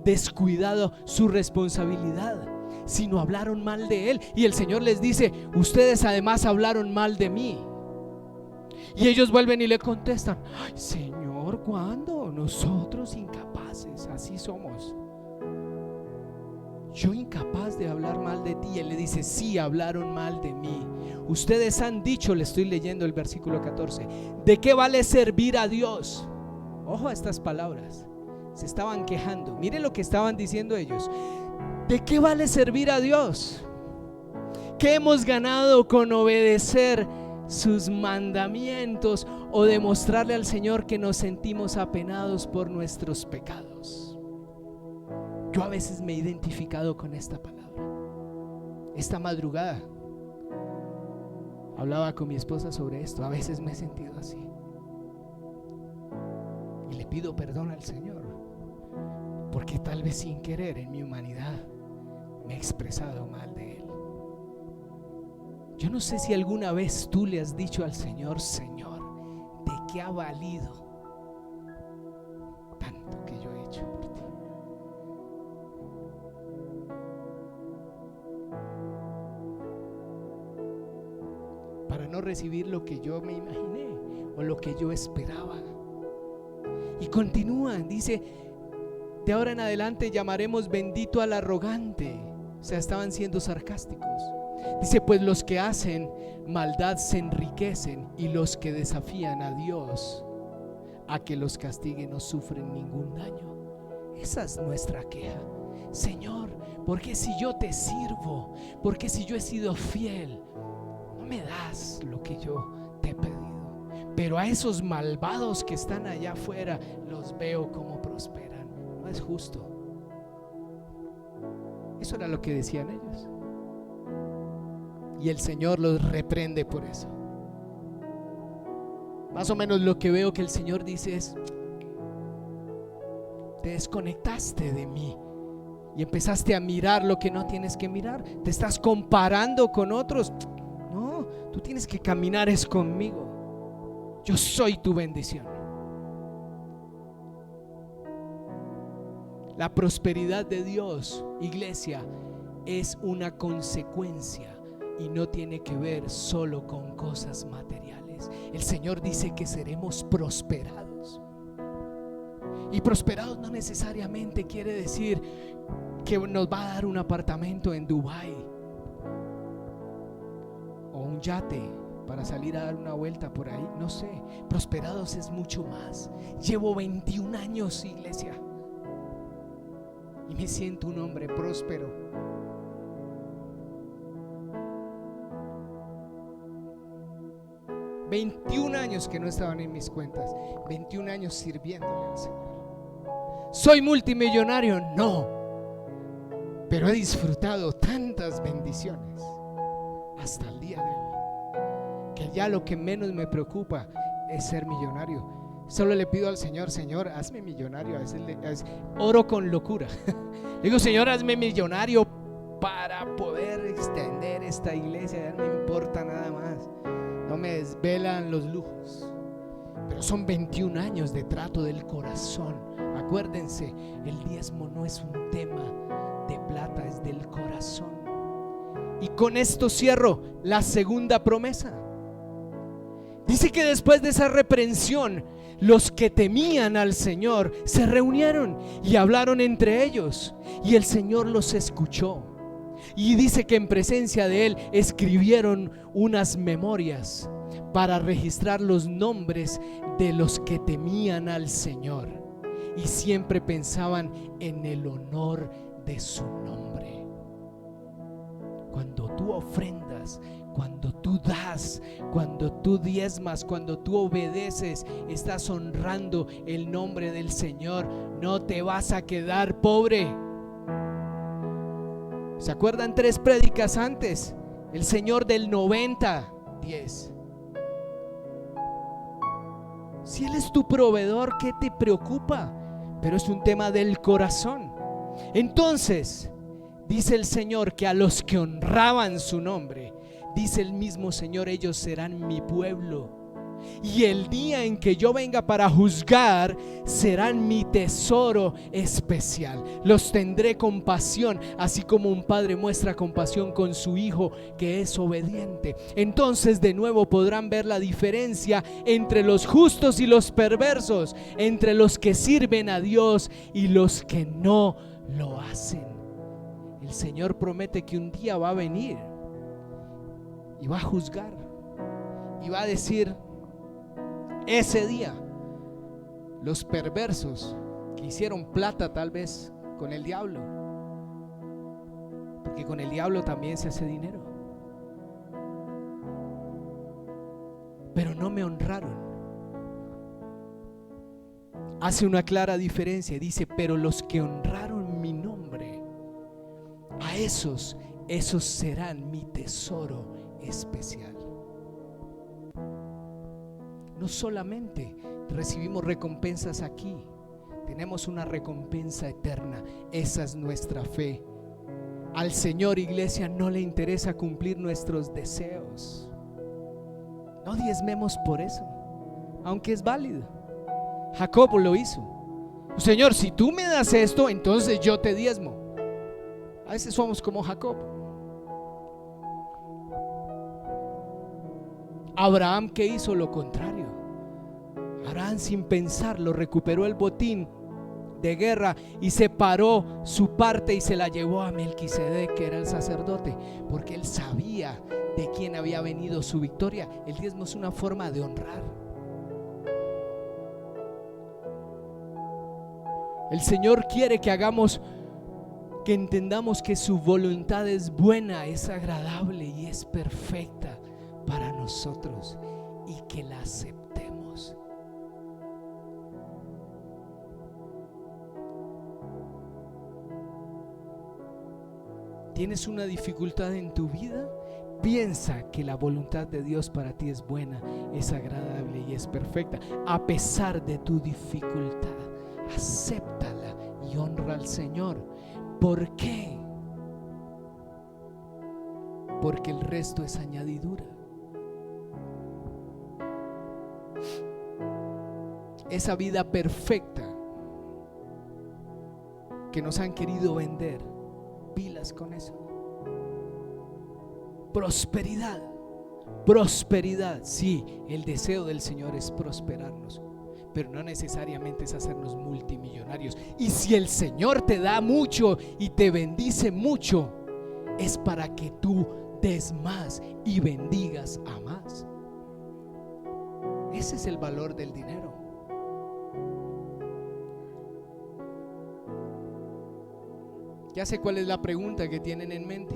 descuidado su responsabilidad, sino hablaron mal de Él. Y el Señor les dice: ustedes además hablaron mal de mí. Y ellos vuelven y le contestan: ay, Señor, ¿cuándo? Nosotros incapaces, así somos. Yo incapaz de hablar mal de ti. Y Él le dice: sí, hablaron mal de mí. Ustedes han dicho, le estoy leyendo el versículo 14, ¿de qué vale servir a Dios? Ojo a estas palabras. Se estaban quejando. Miren lo que estaban diciendo ellos. ¿De qué vale servir a Dios? ¿Qué hemos ganado con obedecer sus mandamientos o demostrarle al Señor que nos sentimos apenados por nuestros pecados? Yo a veces me he identificado con esta palabra. Esta madrugada hablaba con mi esposa sobre esto. A veces me he sentido así y le pido perdón al Señor, porque tal vez sin querer en mi humanidad me he expresado mal de Él. Yo no sé si alguna vez tú le has dicho al Señor: Señor, ¿de qué ha valido tanto que yo he hecho por ti? Para no recibir lo que yo me imaginé o lo que yo esperaba. Y continúan, dice: de ahora en adelante llamaremos bendito al arrogante. O sea, estaban siendo sarcásticos. Dice: pues los que hacen maldad se enriquecen, y los que desafían a Dios a que los castigue no sufren ningún daño. Esa es nuestra queja. Señor, ¿por qué si yo te sirvo? ¿Por qué si yo he sido fiel no me das lo que yo te he pedido? Pero a esos malvados que están allá afuera los veo como prosperan. No es justo. Eso era lo que decían ellos. Y el Señor los reprende por eso. Más o menos lo que veo que el Señor dice es: te desconectaste de mí y empezaste a mirar lo que no tienes que mirar. Te estás comparando con otros. No, tú tienes que caminar es conmigo. Yo soy tu bendición. La prosperidad de Dios, iglesia, es una consecuencia y no tiene que ver solo con cosas materiales. El Señor dice que seremos prosperados. Y prosperados no necesariamente quiere decir que nos va a dar un apartamento en Dubái o un yate para salir a dar una vuelta por ahí. No sé, prosperados es mucho más. Llevo 21 años, iglesia, y me siento un hombre próspero. ...21 años que no estaban en mis cuentas... ...21 años sirviéndole al Señor. ¿Soy multimillonario? No. Pero he disfrutado tantas bendiciones hasta el día de hoy, que ya lo que menos me preocupa es ser millonario. Solo le pido al Señor: Señor, hazme millonario. A veces oro con locura. Le digo: Señor, hazme millonario para poder extender esta iglesia. Ya no me importa nada más. No me desvelan los lujos. Pero son 21 años de trato del corazón. Acuérdense, el diezmo no es un tema de plata, es del corazón. Y con esto cierro la segunda promesa. Dice que después de esa reprensión, los que temían al Señor se reunieron y hablaron entre ellos, y el Señor los escuchó. Y dice que en presencia de él escribieron unas memorias para registrar los nombres de los que temían al Señor y siempre pensaban en el honor de su nombre. Cuando tú ofrendas, cuando tú das, cuando tú diezmas, cuando tú obedeces, estás honrando el nombre del Señor. No te vas a quedar pobre. ¿Se acuerdan 3 prédicas antes? El Señor del 90-10. Si Él es tu proveedor, ¿qué te preocupa? Pero es un tema del corazón. Entonces, dice el Señor que a los que honraban su nombre, dice el mismo Señor, ellos serán mi pueblo. Y el día en que yo venga para juzgar, serán mi tesoro especial. Los tendré compasión, así como un padre muestra compasión con su hijo que es obediente. Entonces de nuevo podrán ver la diferencia entre los justos y los perversos, entre los que sirven a Dios y los que no lo hacen. El Señor promete que un día va a venir y va a juzgar y va a decir: ese día los perversos que hicieron plata tal vez con el diablo, porque con el diablo también se hace dinero, pero no me honraron. Hace una clara diferencia, dice: pero los que honraron mi nombre, a esos serán mi tesoro especial. No solamente recibimos recompensas aquí, tenemos una recompensa eterna. Esa es nuestra fe. Al Señor, iglesia, no le interesa cumplir nuestros deseos. No diezmemos por eso, aunque es válido. Jacob lo hizo. Señor, si tú me das esto, entonces yo te diezmo. A veces somos como Jacob. Abraham, ¿qué hizo? Lo contrario. Abraham, sin pensarlo, recuperó el botín de guerra y separó su parte y se la llevó a Melquisedec, que era el sacerdote, porque él sabía de quién había venido su victoria. El diezmo es una forma de honrar. El Señor quiere que entendamos que su voluntad es buena, es agradable y es perfecta para nosotros, y que la aceptemos. ¿Tienes una dificultad en tu vida? Piensa que la voluntad de Dios para ti es buena, es agradable y es perfecta. A pesar de tu dificultad, acéptala y honra al Señor. ¿Por qué? Porque el resto es añadidura. Esa vida perfecta que nos han querido vender, pilas con eso. Prosperidad, sí, el deseo del Señor es prosperarnos, pero no necesariamente es hacernos multimillonarios. Y si el Señor te da mucho y te bendice mucho, es para que tú des más y bendigas a más. Ese es el valor del dinero. Ya sé cuál es la pregunta que tienen en mente.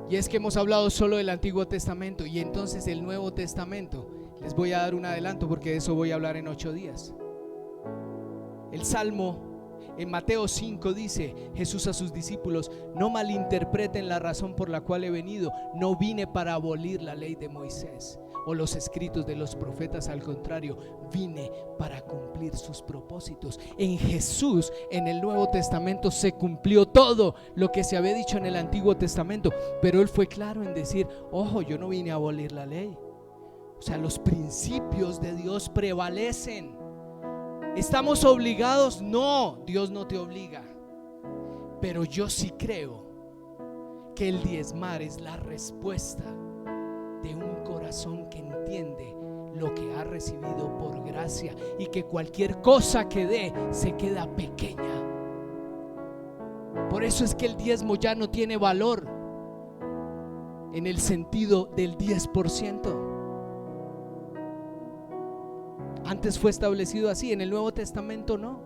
Y es que hemos hablado solo del Antiguo Testamento, y entonces el Nuevo Testamento. Les voy a dar un adelanto porque de eso voy a hablar en 8 días. El Salmo en Mateo 5 dice Jesús a sus discípulos: no malinterpreten la razón por la cual he venido. No vine para abolir la ley de Moisés o los escritos de los profetas, al contrario, vine para cumplir sus propósitos. En Jesús, en el Nuevo Testamento, se cumplió todo lo que se había dicho en el Antiguo Testamento, pero Él fue claro en decir: ojo, yo no vine a abolir la ley. O sea, los principios de Dios prevalecen. ¿Estamos obligados? No, Dios no te obliga, pero yo sí creo que el diezmar es la respuesta de un corazón que entiende lo que ha recibido por gracia, y que cualquier cosa que dé se queda pequeña Por eso es que el diezmo ya no tiene valor en el sentido del 10%. Antes fue establecido así, en el Nuevo Testamento no.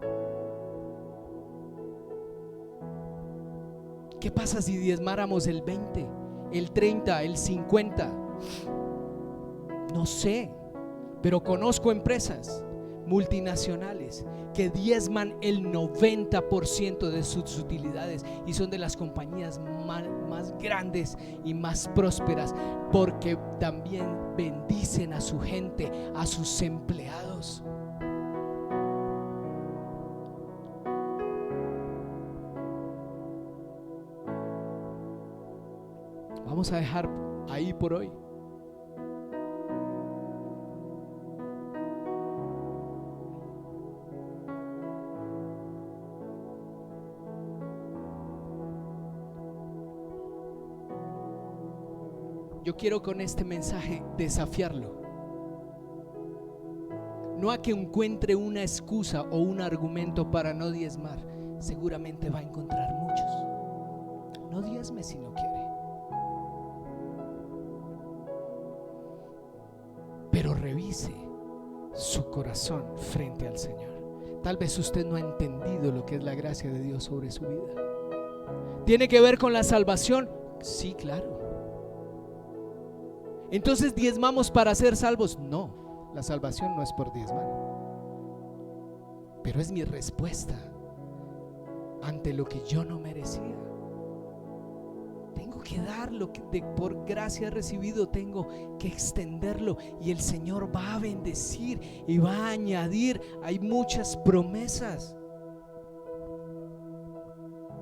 ¿Qué pasa si diezmáramos el 20, el 30, el 50? No sé, pero conozco empresas multinacionales que diezman el 90% de sus utilidades y son de las compañías más grandes y más prósperas, porque también bendicen a su gente, a sus empleados. Vamos a dejar ahí por hoy. Yo quiero con este mensaje desafiarlo, no a que encuentre una excusa o un argumento para no diezmar. Seguramente va a encontrar muchos. No diezme si no quiere, pero revise su corazón frente al Señor. Tal vez usted no ha entendido lo que es la gracia de Dios sobre su vida. ¿Tiene que ver con la salvación? Sí, claro. Entonces, ¿diezmamos para ser salvos? No, la salvación no es por diezmar, pero es mi respuesta ante lo que yo no merecía. Tengo que dar lo que por gracia he recibido, tengo que extenderlo, y el Señor va a bendecir y va a añadir. Hay muchas promesas.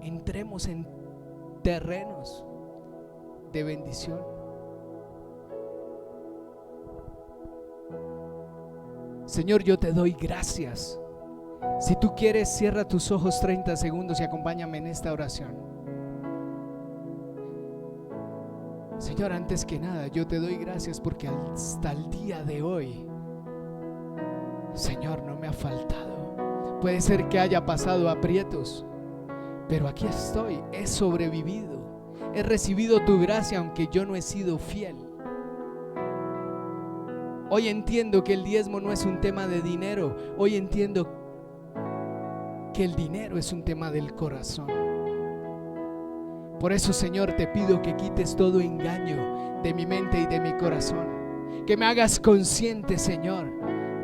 Entremos en terrenos de bendición. Señor, yo te doy gracias. Si tú quieres, cierra tus ojos 30 segundos y acompáñame en esta oración. Señor, antes que nada, yo te doy gracias porque hasta el día de hoy, Señor, no me ha faltado. Puede ser que haya pasado aprietos, pero aquí estoy, he sobrevivido, he recibido tu gracia aunque yo no he sido fiel. Hoy entiendo que el diezmo no es un tema de dinero. Hoy entiendo que el dinero es un tema del corazón. Por eso, Señor, te pido que quites todo engaño de mi mente y de mi corazón. Que me hagas consciente, Señor,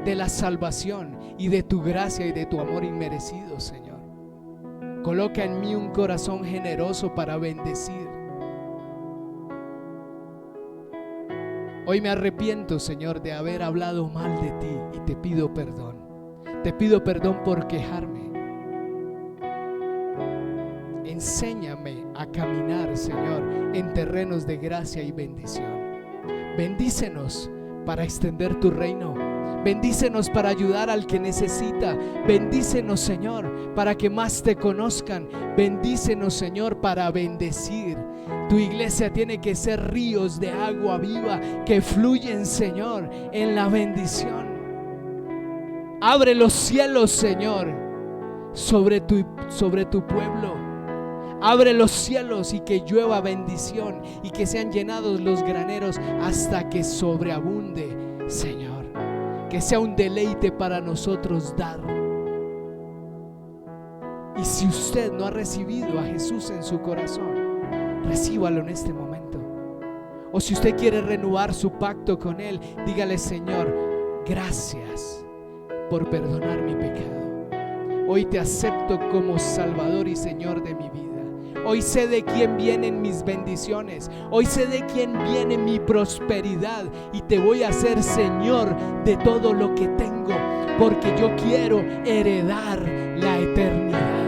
de la salvación y de tu gracia y de tu amor inmerecido, Señor. Coloca en mí un corazón generoso para bendecir. Hoy me arrepiento, Señor, de haber hablado mal de ti y te pido perdón. Te pido perdón por quejarme. Enséñame a caminar, Señor, en terrenos de gracia y bendición. Bendícenos para extender tu reino. Bendícenos para ayudar al que necesita. Bendícenos, Señor, para que más te conozcan. Bendícenos, Señor, para bendecir. Tu iglesia tiene que ser ríos de agua viva que fluyen, Señor, en la bendición. Abre los cielos, Señor, sobre tu pueblo. Abre los cielos y que llueva bendición y que sean llenados los graneros hasta que sobreabunde, Señor. Que sea un deleite para nosotros dar. Y si usted no ha recibido a Jesús en su corazón, recíbalo en este momento. O si usted quiere renovar su pacto con Él, dígale: Señor, gracias por perdonar mi pecado. Hoy te acepto como Salvador y Señor de mi vida. Hoy sé de quién vienen mis bendiciones. Hoy sé de quién viene mi prosperidad. Y te voy a hacer Señor de todo lo que tengo, porque yo quiero heredar la eternidad.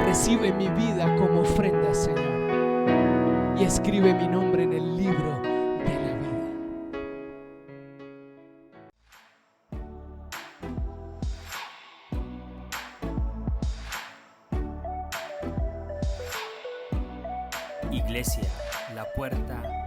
Recibe mi vida como ofrenda, Señor, y escribe mi nombre en el libro de la vida. Iglesia, la puerta